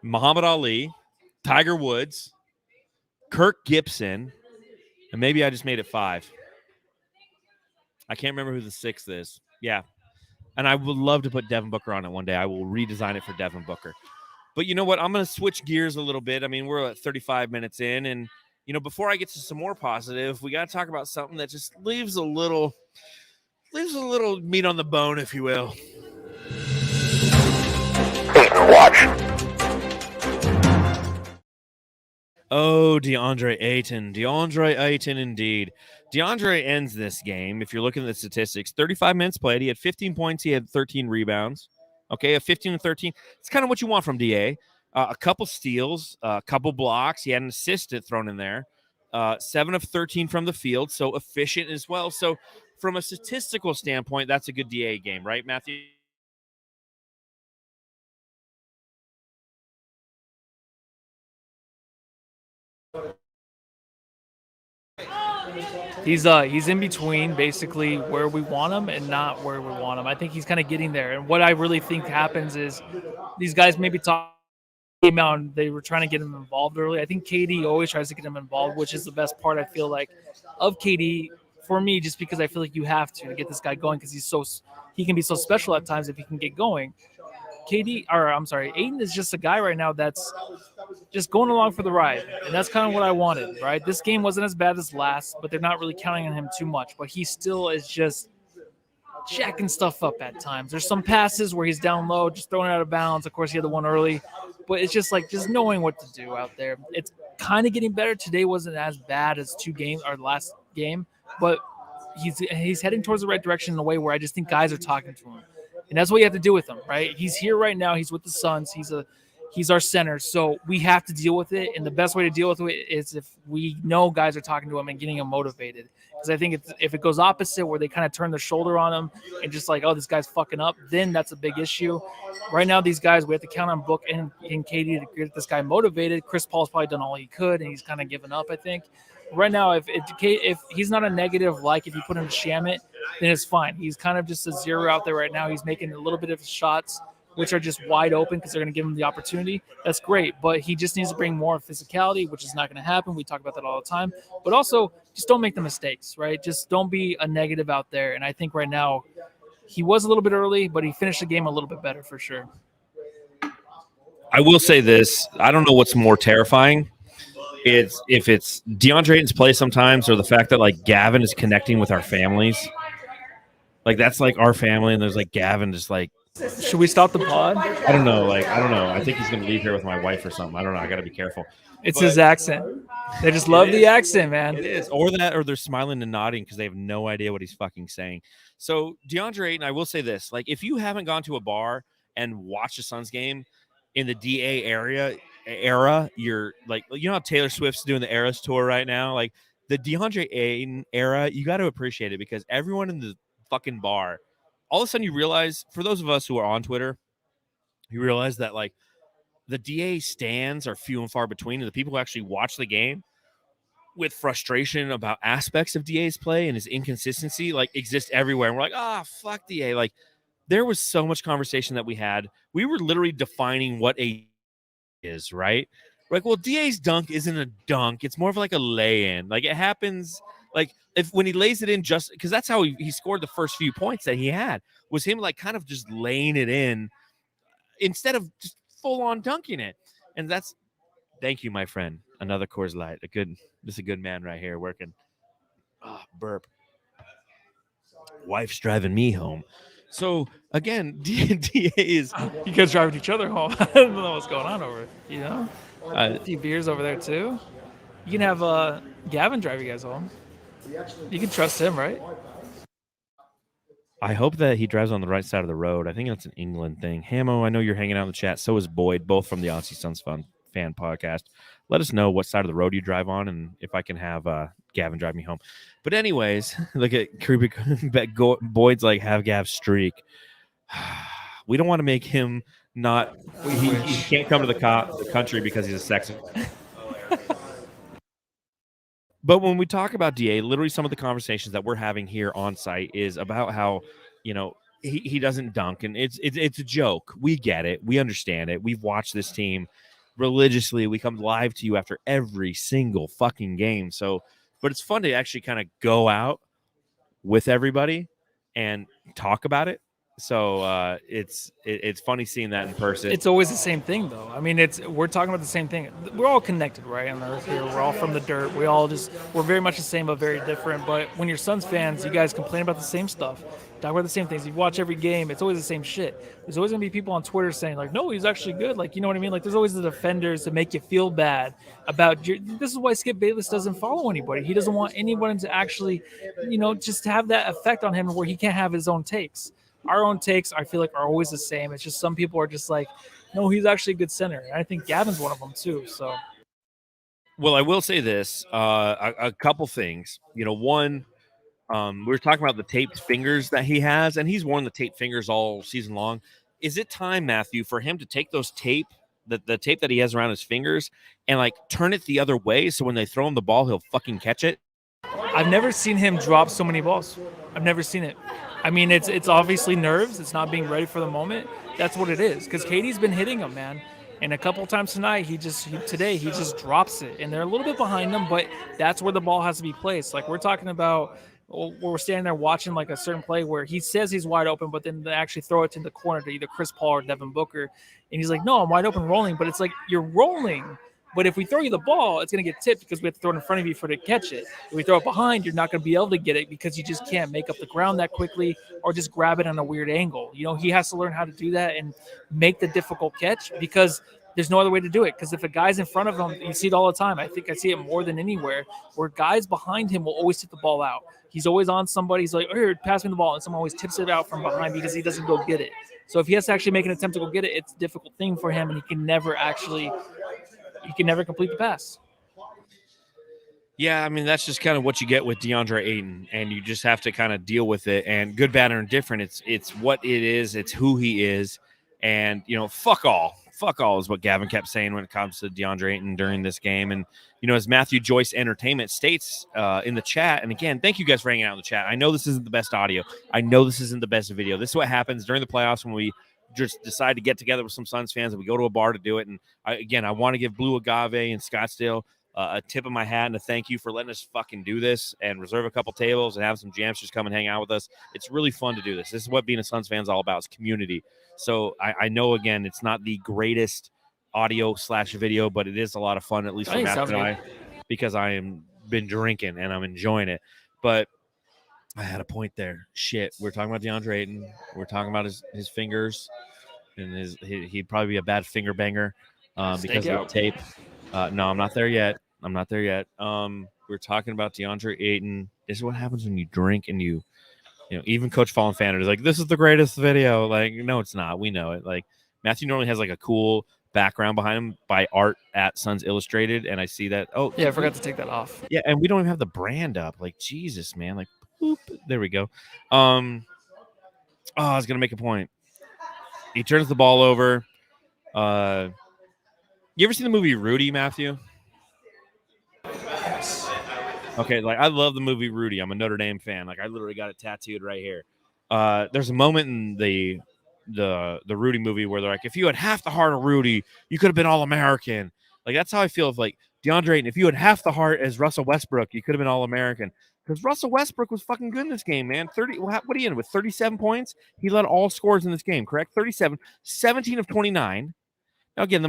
Muhammad Ali, Tiger Woods, Kirk Gibson, and maybe I just made it 5. I can't remember who the 6th is. Yeah. And I would love to put Devin Booker on it one day. I will redesign it for Devin Booker. But you know what? I'm going to switch gears a little bit. I mean, we're at 35 minutes in, and before I get to some more positive, we got to talk about something that just leaves a little meat on the bone, if you will. Oh, Deandre Ayton indeed. Deandre ends this game. If you're looking at the statistics, 35 minutes played. He had 15 points. He had 13 rebounds. Okay, a 15 and 13. It's kind of what you want from DA. A couple steals, a couple blocks. He had an assist thrown in there. 7 of 13 from the field, so efficient as well. So from a statistical standpoint, that's a good DA game, right, Matthew? He's in between basically where we want him and not where we want him. I think he's kind of getting there. And what I really think happens is these guys maybe came out and they were trying to get him involved early. I think KD always tries to get him involved, which is the best part, I feel like, of KD for me, just because I feel like you have to get this guy going because he can be so special at times if he can get going. Ayton is just a guy right now that's just going along for the ride, and that's kind of what I wanted, right? This game wasn't as bad as last, but they're not really counting on him too much, but he still is just jacking stuff up at times. There's some passes where he's down low, just throwing it out of bounds. Of course, he had the one early, but it's just knowing what to do out there. It's kind of getting better. Today wasn't as bad as last game, but he's heading towards the right direction in a way where I just think guys are talking to him. And that's what you have to do with him, right? He's here right now. He's with the Suns. He's our center. So we have to deal with it. And the best way to deal with it is if we know guys are talking to him and getting him motivated. Because I think if it goes opposite where they kind of turn their shoulder on him and just like, oh, this guy's fucking up, then that's a big issue. Right now, these guys, we have to count on Book and KD to get this guy motivated. Chris Paul's probably done all he could, and he's kind of given up, I think. Right now, if he's not a negative, like if you put him to Shamit, then it's fine. He's kind of just a zero out there right now. He's making a little bit of shots, which are just wide open because they're going to give him the opportunity. That's great, but he just needs to bring more physicality, which is not going to happen. We talk about that all the time. But also, just don't make the mistakes, right? Just don't be a negative out there. And I think right now, he was a little bit early, but he finished the game a little bit better for sure. I will say this. I don't know what's more terrifying. It's if it's DeAndre Ayton's play sometimes, or the fact that like Gavin is connecting with our families. Like that's like our family, and there's like Gavin just like. Should we stop the pod? I don't know. I think he's gonna leave here with my wife or something. I don't know. I gotta be careful. It's his accent. They just love the accent, man. It is, or they're smiling and nodding because they have no idea what he's fucking saying. So DeAndre Ayton, I will say this: like if you haven't gone to a bar and watched a Suns game in the DA era, you're like, how Taylor Swift's doing the Eras tour right now. Like the DeAndre Ayton era, you got to appreciate it because everyone in the fucking bar, all of a sudden you realize, for those of us who are on Twitter, you realize that like the DA stands are few and far between, and the people who actually watch the game with frustration about aspects of DA's play and his inconsistency like exist everywhere. And we're like, fuck DA. Like there was so much conversation that we had. We were literally defining what a is, right? Like, well, DA's dunk isn't a dunk. It's more of like a lay-in. Like it happens like when he lays it in, just because that's how he scored the first few points that he had, was him like kind of just laying it in instead of just full on dunking it. And that's, thank you, my friend. Another Coors Light. This is a good man right here working. Burp. wife's driving me home. So again, DA is You guys driving each other home. I don't know what's going on over it. You know, uh, a few beers over there too. You can have Gavin drive you guys home. You can trust him, right? I hope that he drives on the right side of the road. I think that's an England thing. Hamo, I know you're hanging out in the chat. So is Boyd, both from the Aussie Suns fan podcast. Let us know what side of the road you drive on, and if I can have Gavin drive me home. But anyways, look at creepy. Boyd's like, have Gav streak. We don't want to make him not. He can't come to the country because he's a sexist. But when we talk about DA, literally some of the conversations that we're having here on site is about how, he doesn't dunk, and it's a joke. We get it. We understand it. We've watched this team religiously. We come live to you after every single fucking game. So, but it's fun to actually kind of go out with everybody and talk about it. So it's funny seeing that in person. It's always the same thing, though. I mean, we're talking about the same thing. We're all connected, right? On Earth here, we're all from the dirt. We're very much the same, but very different. But when you're Suns fans, you guys complain about the same stuff, talk about the same things. You watch every game. It's always the same shit. There's always gonna be people on Twitter saying like, "No, he's actually good." Like, you know what I mean? Like, there's always the defenders to make you feel bad about this is why Skip Bayless doesn't follow anybody. He doesn't want anyone to actually, just have that effect on him where he can't have his own takes. Our own takes, I feel like, are always the same. It's just some people are just like, no, he's actually a good center. And I think Gavin's one of them too. So, well, I will say this: a couple things. One, we were talking about the taped fingers that he has, and he's worn the taped fingers all season long. Is it time, Matthew, for him to take those tape, the tape that he has around his fingers, and like turn it the other way so when they throw him the ball, he'll fucking catch it? I've never seen him drop so many balls. I've never seen it. I mean, it's obviously nerves. It's not being ready for the moment. That's what it is. Because KD's been hitting him, man. And a couple times tonight, today he just drops it. And they're a little bit behind him, but that's where the ball has to be placed. Like, we're talking about where we're standing there watching like a certain play where he says he's wide open, but then they actually throw it to the corner to either Chris Paul or Devin Booker. And he's like, no, I'm wide open rolling. But it's like, you're rolling. But if we throw you the ball, it's going to get tipped because we have to throw it in front of you for to catch it. If we throw it behind, you're not going to be able to get it because you just can't make up the ground that quickly or just grab it on a weird angle. He has to learn how to do that and make the difficult catch because there's no other way to do it. Because if a guy's in front of him, you see it all the time. I think I see it more than anywhere where guys behind him will always tip the ball out. He's always on somebody. He's like, oh, here, pass me the ball. And someone always tips it out from behind because he doesn't go get it. So if he has to actually make an attempt to go get it, it's a difficult thing for him, and he can never complete the pass. Yeah, I mean, that's just kind of what you get with Deandre Ayton, and you just have to kind of deal with it. And good, bad, or indifferent, it's what it is. It's who he is. And, fuck all. Fuck all is what Gavin kept saying when it comes to Deandre Ayton during this game. And, as Matthew Joyce Entertainment states in the chat, and again, thank you guys for hanging out in the chat. I know this isn't the best audio. I know this isn't the best video. This is what happens during the playoffs when we just decide to get together with some Suns fans and we go to a bar to do it. And I want to give Blue Agave in Scottsdale a tip of my hat and a thank you for letting us fucking do this and reserve a couple tables and have some Jamsters come and hang out with us. It's really fun to do this. This is what being a Suns fan is all about. It's community. So I know, again, it's not the greatest audio/video, but it is a lot of fun, at least for Matt and I, because I am been drinking and I'm enjoying it. But I had a point there. Shit. We're talking about Deandre Ayton. We're talking about his fingers, and he'd probably be a bad finger banger because of the tape. No, I'm not there yet. We're talking about Deandre Ayton. This is what happens when you drink and you even Coach Fallen Fan is like, this is the greatest video. Like, no, it's not. We know it. Like, Matthew normally has like a cool background behind him by art at Suns Illustrated, and I see that. Oh, yeah, I forgot to take that off. Yeah, and we don't even have the brand up. Like, Jesus, man. Like, boop, there we go. I was gonna make a point. He turns the ball over. You ever seen the movie Rudy, Matthew? Yes. Okay, like I love the movie Rudy. I'm a Notre Dame fan. Like I literally got it tattooed right here. There's a moment in the Rudy movie where they're like, if you had half the heart of Rudy, you could have been All-American. Like that's how I feel of like Deandre Ayton. If you had half the heart as Russell Westbrook, you could have been All-American. Because Russell Westbrook was fucking good in this game, man. What are you in with? 37 points? He led all scores in this game, correct? 37, 17 of 29. Now again,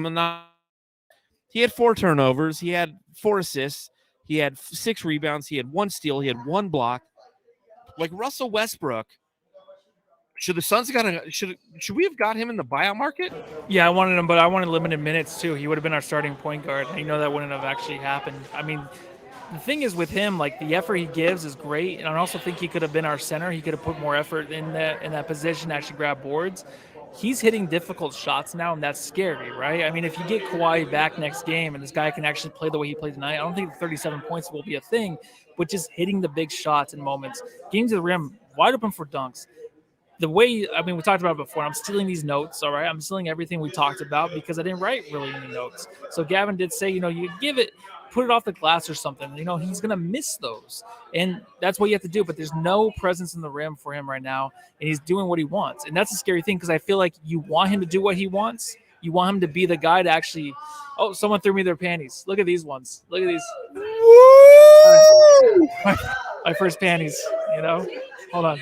he had 4 turnovers. He had 4 assists. He had 6 rebounds. He had 1 steal. He had 1 block. Like Russell Westbrook, should the Suns should we have got him in the buyout market? Yeah, I wanted him, but I wanted limited minutes too. He would have been our starting point guard. I know that wouldn't have actually happened. I mean, the thing is with him, like the effort he gives is great, and I also think he could have been our center. He could have put more effort in that position to actually grab boards. He's hitting difficult shots now, and that's scary, right? I mean, if you get Kawhi back next game and this guy can actually play the way he played tonight, I don't think 37 points will be a thing, but just hitting the big shots in moments, getting to the rim, wide open for dunks. The way, I mean, we talked about it before. I'm stealing these notes, all right? I'm stealing everything we talked about because I didn't write really any notes. So Gavin did say, you give it, put it off the glass or something. He's going to miss those. And that's what you have to do. But there's no presence in the rim for him right now. And he's doing what he wants. And that's a scary thing because I feel like you want him to do what he wants. You want him to be the guy to actually, oh, someone threw me their panties. Look at these ones. Look at these. My first panties, Hold on.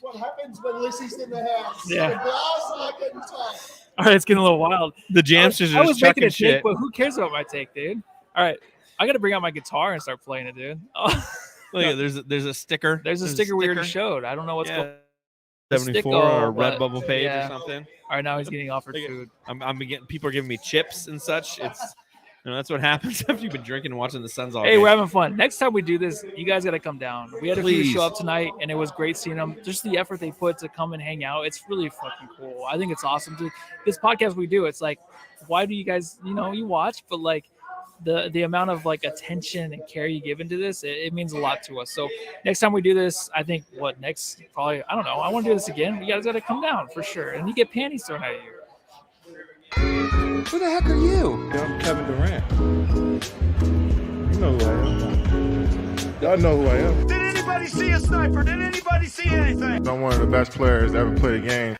What happens when Lissy's in the house? Yeah. The glass like it top. All right, it's getting a little wild. The Jamsters are just chucking shit. Take, but who cares about my take, dude? All right, I got to bring out my guitar and start playing it, dude. Oh. Look, there's a sticker. There's a sticker we already showed. I don't know what's going. 74 or Redbubble page or something. All right, now he's getting offered food. People are giving me chips and such. It's that's what happens after you've been drinking and watching the Suns all day. Hey, we're having fun. Next time we do this, you guys got to come down. We had a few show up tonight, and it was great seeing them. Just the effort they put to come and hang out. It's really fucking cool. I think it's awesome. This podcast we do, it's like, why do you guys, you watch, but like the amount of like attention and care you give into this, it means a lot to us. So next time we do this, I think probably, I don't know. I want to do this again. You guys got to come down for sure. And you get panties thrown at you. Who the heck are you? I'm Kevin Durant. You know who I am. Y'all know who I am. Did anybody see a sniper? Did anybody see anything? I'm one of the best players to ever play the game.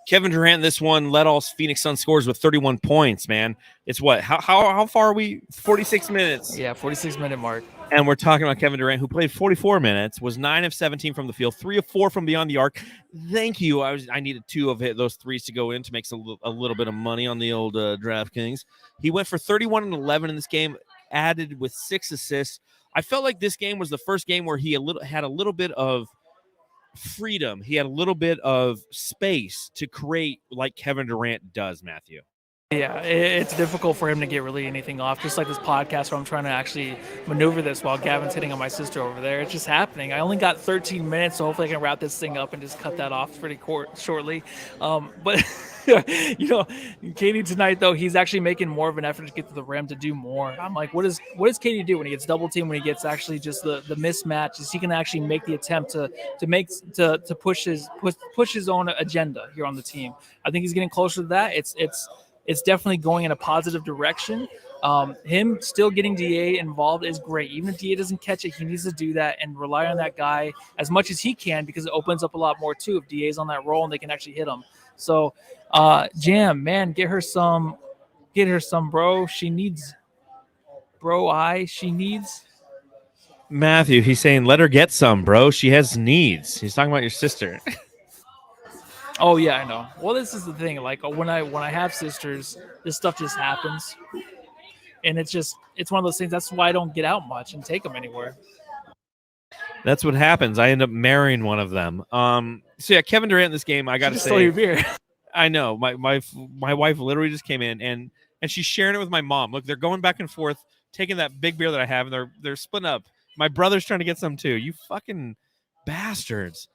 Kevin Durant, this one led all Phoenix Suns scores with 31 points, man. It's what? How far are we? 46 minutes. Yeah, 46-minute mark. And we're talking about Kevin Durant, who played 44 minutes, was 9 of 17 from the field, 3 of 4 from beyond the arc. Thank you. I needed 2 of those threes to go in to make a little bit of money on the old DraftKings. He went for 31 and 11 in this game, added with 6 assists. I felt like this game was the first game where he had a little bit of freedom. He had a little bit of space to create like Kevin Durant does, Matthew. Yeah, it's difficult for him to get really anything off, just like this podcast where I'm trying to actually maneuver this while Gavin's hitting on my sister over there. It's just happening. I only got 13 minutes, so hopefully I can wrap this thing up and just cut that off pretty shortly. But, Katie tonight, though, he's actually making more of an effort to get to the rim to do more. I'm like, what does Katie do when he gets double teamed, when he gets actually just the mismatch? Is he can actually make the attempt to push his own agenda here on the team? I think he's getting closer to that. It's definitely going in a positive direction. Him still getting DA involved is great. Even if DA doesn't catch it, he needs to do that and rely on that guy as much as he can, because it opens up a lot more too if DA's on that roll and they can actually hit him. So, Jam, man, get her some, bro. She needs Matthew, he's saying let her get some, bro. She has needs. He's talking about your sister. Oh yeah, I know. Well, this is the thing. Like when I have sisters, this stuff just happens, and it's one of those things. That's why I don't get out much and take them anywhere. That's what happens. I end up marrying one of them. So yeah, Kevin Durant in this game, I got to say, stole your beer. I know my wife literally just came in and she's sharing it with my mom. Look, they're going back and forth, taking that big beer that I have, and they're splitting up. My brother's trying to get some too. You fucking bastards.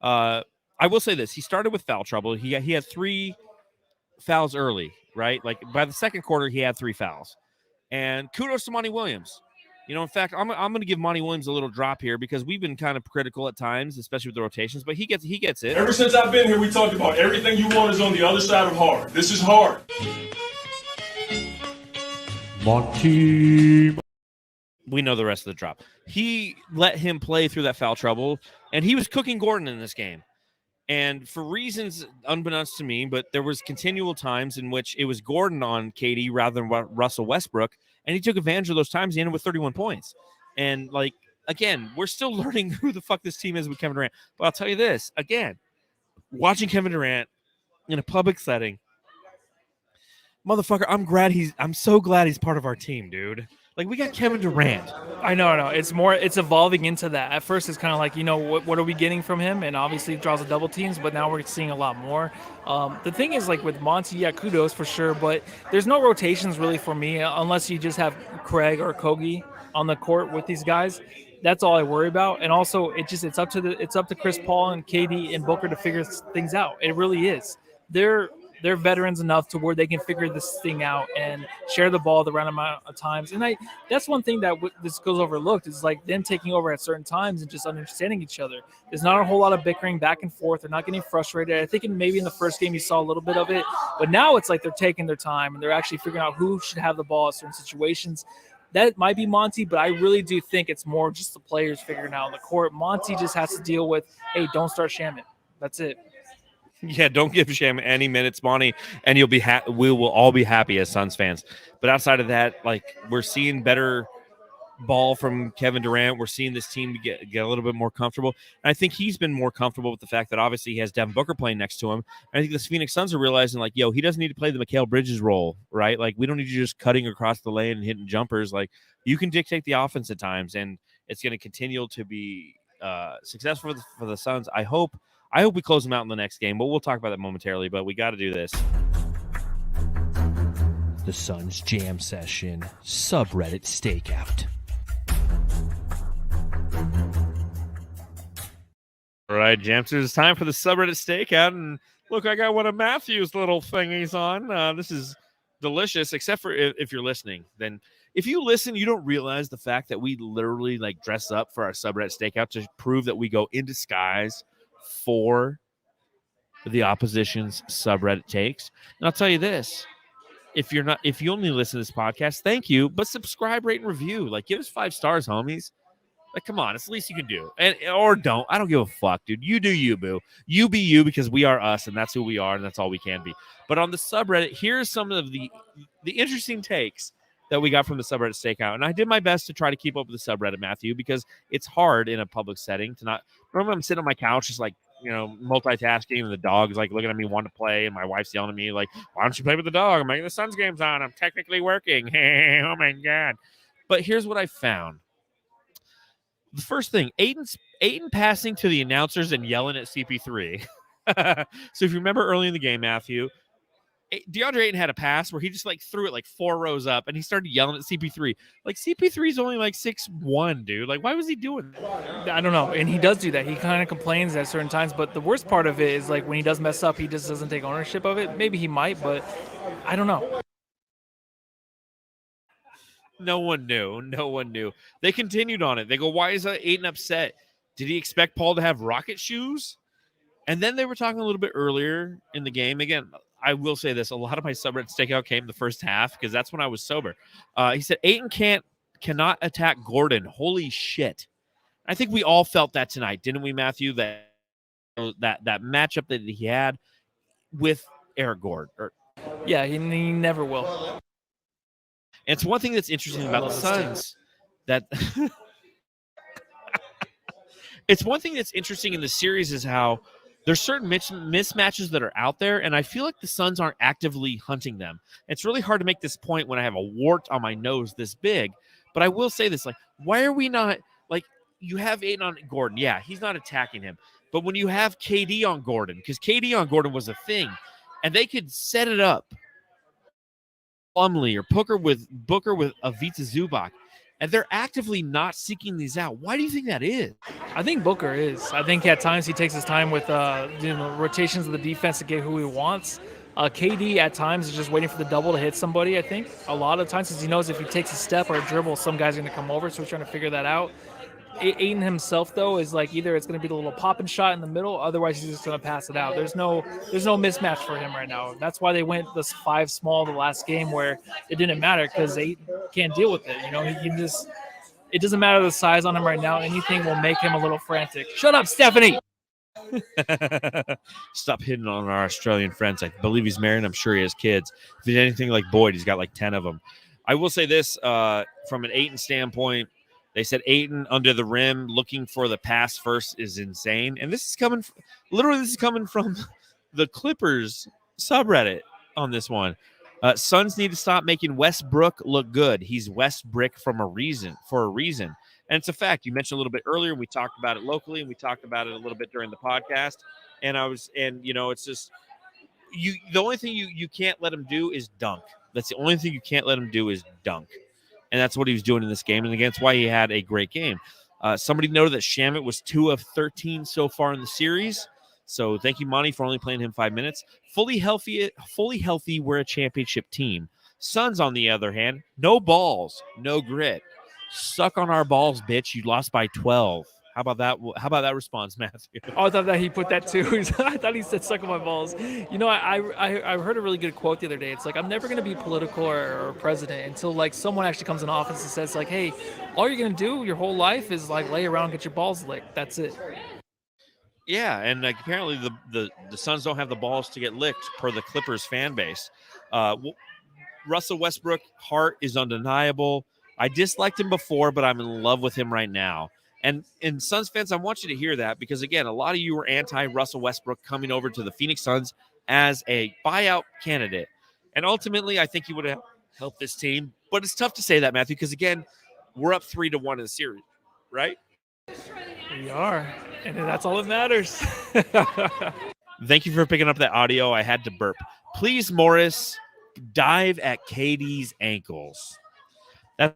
I will say this. He started with foul trouble. He had 3 fouls early, right? Like by the second quarter, he had 3 fouls. And kudos to Monty Williams. In fact, I'm going to give Monty Williams a little drop here because we've been kind of critical at times, especially with the rotations, but he gets it. Ever since I've been here, we talked about everything you want is on the other side of hard. This is hard. Monty. We know the rest of the drop. He let him play through that foul trouble, and he was cooking Gordon in this game. And for reasons unbeknownst to me, but there was continual times in which it was Gordon on Katie rather than Russell Westbrook, and he took advantage of those times. He ended with 31 points. And, again, we're still learning who the fuck this team is with Kevin Durant. But I'll tell you this, again, watching Kevin Durant in a public setting, motherfucker, I'm so glad he's part of our team, dude. Like, we got Kevin Durant. I know. It's evolving into that. At first, it's kind of like, what are we getting from him? And obviously, it draws the double teams, but now we're seeing a lot more. The thing is, like with Monty, yeah, kudos for sure, but there's no rotations really for me unless you just have Craig or Okogie on the court with these guys. That's all I worry about. And also, it's up to Chris Paul and KD and Booker to figure things out. It really is. They're veterans enough to where they can figure this thing out and share the ball the right amount of times. And that's one thing that this goes overlooked is like them taking over at certain times and just understanding each other. There's not a whole lot of bickering back and forth. They're not getting frustrated. I think maybe in the first game you saw a little bit of it, but now it's like they're taking their time and they're actually figuring out who should have the ball at certain situations. That might be Monty, but I really do think it's more just the players figuring out on the court. Monty just has to deal with, hey, don't start shamming. That's it. Yeah, don't give Sham any minutes, Monty, and you'll be we will all be happy as Suns fans. But outside of that, like, we're seeing better ball from Kevin Durant. We're seeing this team get a little bit more comfortable. And I think he's been more comfortable with the fact that obviously he has Devin Booker playing next to him. And I think the Phoenix Suns are realizing, like, he doesn't need to play the Mikal Bridges role, right? Like, we don't need you just cutting across the lane and hitting jumpers. Like, you can dictate the offense at times, and it's going to continue to be successful for the Suns. I hope we close them out in the next game, but we'll talk about that momentarily. But we got to do this. The Suns Jam Session Subreddit Stakeout. All right, Jamsters, it's time for the Subreddit Stakeout. And look, I got one of Matthew's little thingies on. This is delicious, except for if you're listening. Then if you listen, you don't realize the fact that we literally like dress up for our Subreddit Stakeout to prove that we go in disguise for the opposition's subreddit takes. And I'll tell you this, if you only listen to this podcast, thank you, but subscribe, rate, and review. Like, give us 5 stars, homies. Like, come on, it's the least you can do. Or don't. I don't give a fuck, dude. You do you, boo. You be you, because we are us, and that's who we are, and that's all we can be. But on the subreddit, here's some of the interesting takes that we got from the subreddit Stakeout. And I did my best to try to keep up with the subreddit, Matthew, because it's hard in a public setting to not. Remember, I'm sitting on my couch just like, multitasking, and the dog's like looking at me wanting to play, and my wife's yelling at me like, why don't you play with the dog? I'm making the Suns games on. I'm technically working. Oh my God. But here's what I found. The first thing, Ayton passing to the announcers and yelling at CP3. So if you remember early in the game, Matthew, Deandre Ayton had a pass where he just like threw it like 4 rows up and he started yelling at CP3. Like, CP3 is only like 6'1", dude. Like, why was he doing that? I don't know. And he does do that. He kind of complains at certain times. But the worst part of it is, like, when he does mess up, he just doesn't take ownership of it. Maybe he might, but I don't know. No one knew. They continued on it. They go, why is Ayton upset? Did he expect Paul to have rocket shoes? And then they were talking a little bit earlier in the game. Again, I will say this. A lot of my subreddit Stakeout came the first half because that's when I was sober. He said, Ayton cannot attack Gordon. Holy shit. I think we all felt that tonight, didn't we, Matthew? That matchup that he had with Eric Gordon. Yeah, he never will. And it's one thing that's interesting about the Suns that it's one thing that's interesting in the series is how there's certain mismatches that are out there, and I feel like the Suns aren't actively hunting them. It's really hard to make this point when I have a wart on my nose this big, but I will say this, like, why are we not, like, you have Ayton on Gordon. Yeah, he's not attacking him. But when you have KD on Gordon, because KD on Gordon was a thing, and they could set it up, Plumlee or Booker with Ivica Zubac, and they're actively not seeking these out. Why do you think that is? I think Booker is. I think at times he takes his time with rotations of the defense to get who he wants. KD at times is just waiting for the double to hit somebody, I think. A lot of times, because he knows if he takes a step or a dribble, some guy's going to come over, so he's trying to figure that out. Ayton himself, though, is like either it's going to be the little popping shot in the middle, otherwise he's just going to pass it out. There's no mismatch for him right now. That's why they went this 5 small the last game, where it didn't matter because Ayton can't deal with it. He can just – it doesn't matter the size on him right now. Anything will make him a little frantic. Shut up, Stephanie! Stop hitting on our Australian friends. I believe he's married. I'm sure he has kids. If he's anything like Boyd, he's got like 10 of them. I will say this from an Ayton standpoint. They said Ayton under the rim looking for the pass first is insane. And this is coming from the Clippers subreddit on this one. Suns need to stop making Westbrook look good. He's Westbrick for a reason. And it's a fact. You mentioned a little bit earlier. We talked about it locally, and we talked about it a little bit during the podcast. And it's just the only thing you can't let him do is dunk. That's the only thing you can't let him do is dunk. And that's what he was doing in this game. And again, that's why he had a great game. Somebody noted that Shamet was 2 of 13 so far in the series. So thank you, Monty, for only playing him 5 minutes. Fully healthy, we're a championship team. Suns, on the other hand, no balls, no grit. Suck on our balls, bitch. You lost by 12. How about that? How about that response, Matthew? Oh, I thought that he put that too. I thought he said suck on my balls. I heard a really good quote the other day. It's like, I'm never going to be political or president until like someone actually comes in office and says like, hey, all you're going to do your whole life is like lay around and get your balls licked. That's it. Yeah, and apparently the Suns don't have the balls to get licked per the Clippers fan base. Russell Westbrook, heart is undeniable. I disliked him before, but I'm in love with him right now. And Suns fans, I want you to hear that because, again, a lot of you were anti-Russell Westbrook coming over to the Phoenix Suns as a buyout candidate. And ultimately, I think he would have helped this team. But it's tough to say that, Matthew, because, again, we're up 3-1 in the series, right? We are, and that's all that matters. Thank you for picking up that audio. I had to burp. Please, Morris, dive at KD's ankles. That's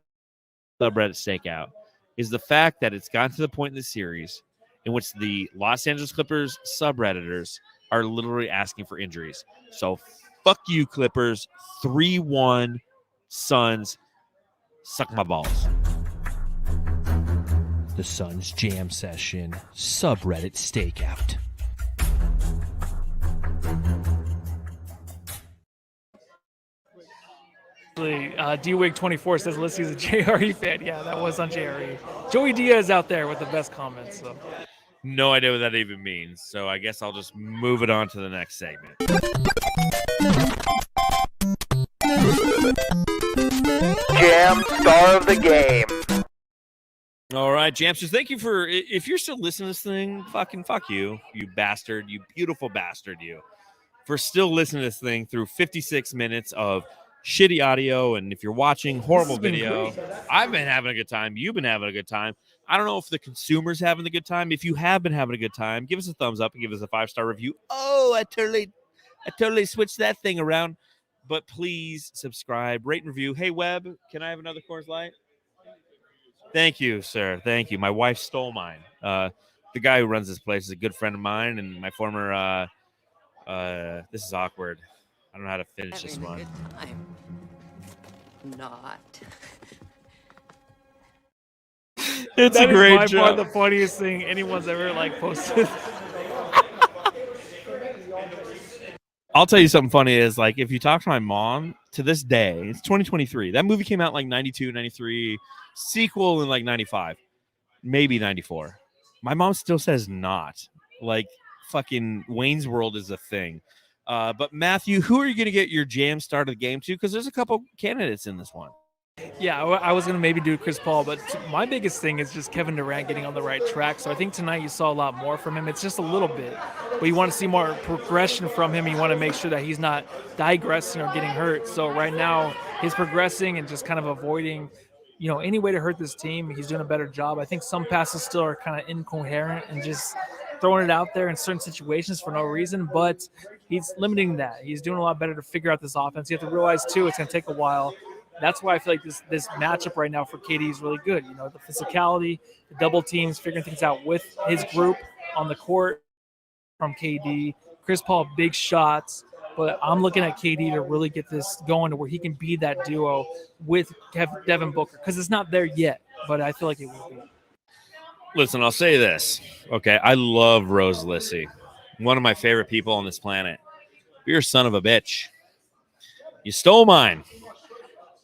Subreddit stakeout. Is the fact that it's gotten to the point in the series in which the Los Angeles Clippers subredditors are literally asking for injuries. So fuck you, Clippers. 3-1 Suns. Suck my balls. The Suns Jam Session subreddit stakeout. DWig24 says Lissy's a JRE fan. Yeah, that was on JRE. Joey Diaz out there with the best comments. So. No idea what that even means. So I guess I'll just move it on to the next segment. Jamstar of the game. All right, Jamsters, thank you for, if you're still listening to this thing, fucking fuck you, you bastard, you beautiful bastard, you, for still listening to this thing through 56 minutes of shitty audio. And if you're watching, horrible video. Great. I've been having a good time. You've been having a good time. I don't know if the consumer's having a good time. If you have been having a good time, give us a thumbs up and give us a 5-star review. Oh, I totally switched that thing around. But please subscribe, rate and review. Hey, Webb, can I have another Coors Light? Thank you, sir. Thank you. My wife stole mine. The guy who runs this place is a good friend of mine, and my former. This is awkward. I don't know how to finish this one. I'm not. It's that a great is by job. far the funniest thing anyone's ever like posted. I'll tell you something funny is like if you talk to my mom to this day, it's 2023. That movie came out like 92, 93, sequel in like 95, maybe 94. My mom still says not. Like fucking Wayne's World is a thing. But Matthew, who are you going to get your jam start of the game to? Because there's a couple candidates in this one. Yeah, I was going to maybe do Chris Paul, but my biggest thing is just Kevin Durant getting on the right track. So I think tonight you saw a lot more from him. It's just a little bit, but you want to see more progression from him. You want to make sure that he's not digressing or getting hurt. So right now he's progressing and just kind of avoiding, any way to hurt this team. He's doing a better job. I think some passes still are kind of incoherent and just throwing it out there in certain situations for no reason, but he's limiting that. He's doing a lot better to figure out this offense. You have to realize too, it's going to take a while. That's why I feel like this matchup right now for KD is really good. The physicality, the double teams, figuring things out with his group on the court from KD. Chris Paul, big shots, but I'm looking at KD to really get this going to where he can be that duo with Devin Booker because it's not there yet, but I feel like it will be. Listen, I'll say this. Okay, I love Rose Lissy, one of my favorite people on this planet. You're a son of a bitch. You stole mine.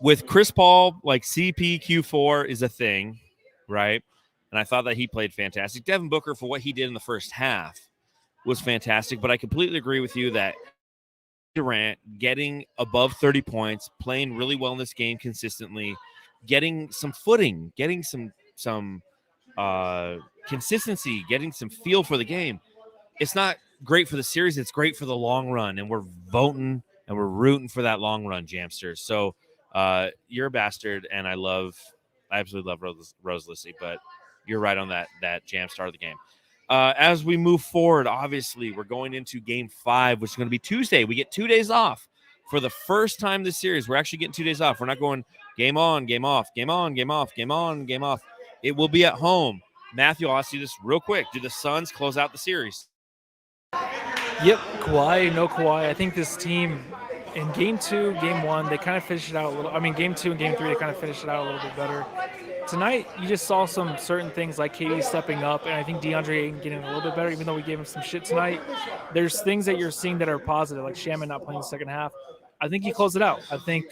With Chris Paul, like CPQ4 is a thing, right? And I thought that he played fantastic. Devin Booker, for what he did in the first half, was fantastic. But I completely agree with you that Durant getting above 30 points, playing really well in this game consistently, getting some footing, getting some consistency, getting some feel for the game. It's not great for the series. It's great for the long run. And we're voting and we're rooting for that long run, Jamster. So you're a bastard, and I absolutely love Rose Lissy, but you're right on that Jamstar of the game. As we move forward, obviously, we're going into Game 5, which is going to be Tuesday. We get 2 days off for the first time this series. We're actually getting 2 days off. We're not going game on, game off, game on, game off, game on, game off. It will be at home. Matthew, I'll ask you this real quick. Do the Suns close out the series? Yep, Kawhi, no Kawhi. I think this team in Game 2, Game 1, they kind of finished it out a little. I mean, Game 2 and Game 3, they kind of finished it out a little bit better. Tonight, you just saw some certain things like KD stepping up, and I think Deandre Ayton getting a little bit better, even though we gave him some shit tonight. There's things that you're seeing that are positive, like Shaman not playing the second half. I think he closed it out. I think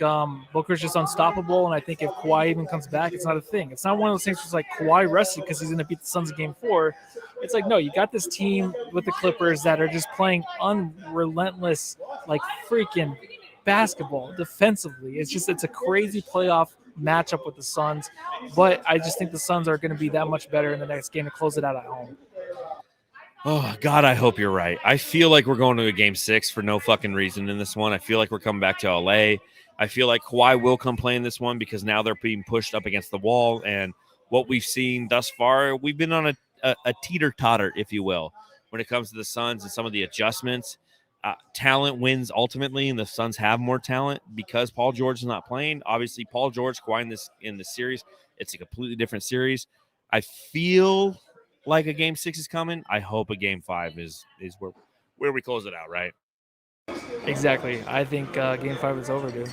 Booker's just unstoppable, and I think if Kawhi even comes back, it's not a thing. It's not one of those things where it's like Kawhi rested because he's going to beat the Suns in Game 4. It's like, no, you got this team with the Clippers that are just playing unrelentless, like freaking basketball defensively. It's a crazy playoff matchup with the Suns, but I just think the Suns are going to be that much better in the next game to close it out at home. Oh, God, I hope you're right. I feel like we're going to a Game 6 for no fucking reason in this one. I feel like we're coming back to L.A. I feel like Kawhi will come play in this one because now they're being pushed up against the wall, and what we've seen thus far, we've been on a teeter-totter, if you will, when it comes to the Suns and some of the adjustments. Talent wins ultimately, and the Suns have more talent because Paul George is not playing. Obviously, Paul George, Kawhi in this series, it's a completely different series. I feel like a Game 6 is coming. I hope a Game 5 is where we close it out, right? Exactly. I think Game 5 is over, dude.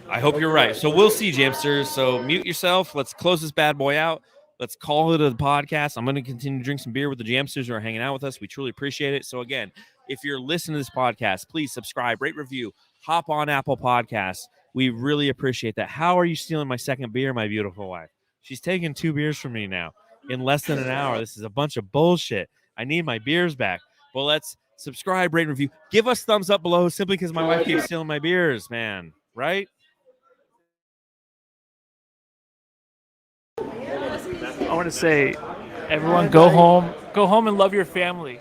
I hope you're right. So we'll see, Jamsters. So mute yourself. Let's close this bad boy out. Let's call it a podcast. I'm going to continue to drink some beer with the Jamsters who are hanging out with us. We truly appreciate it. So again, if you're listening to this podcast, please subscribe, rate, review, hop on Apple Podcasts. We really appreciate that. How are you stealing my second beer, my beautiful wife? She's taking 2 beers from me now in less than an hour. This is a bunch of bullshit. I need my beers back. Well, let's subscribe, rate, review. Give us thumbs up below simply because my wife keeps stealing my beers, man. Right? I want to say, everyone go home and love your family.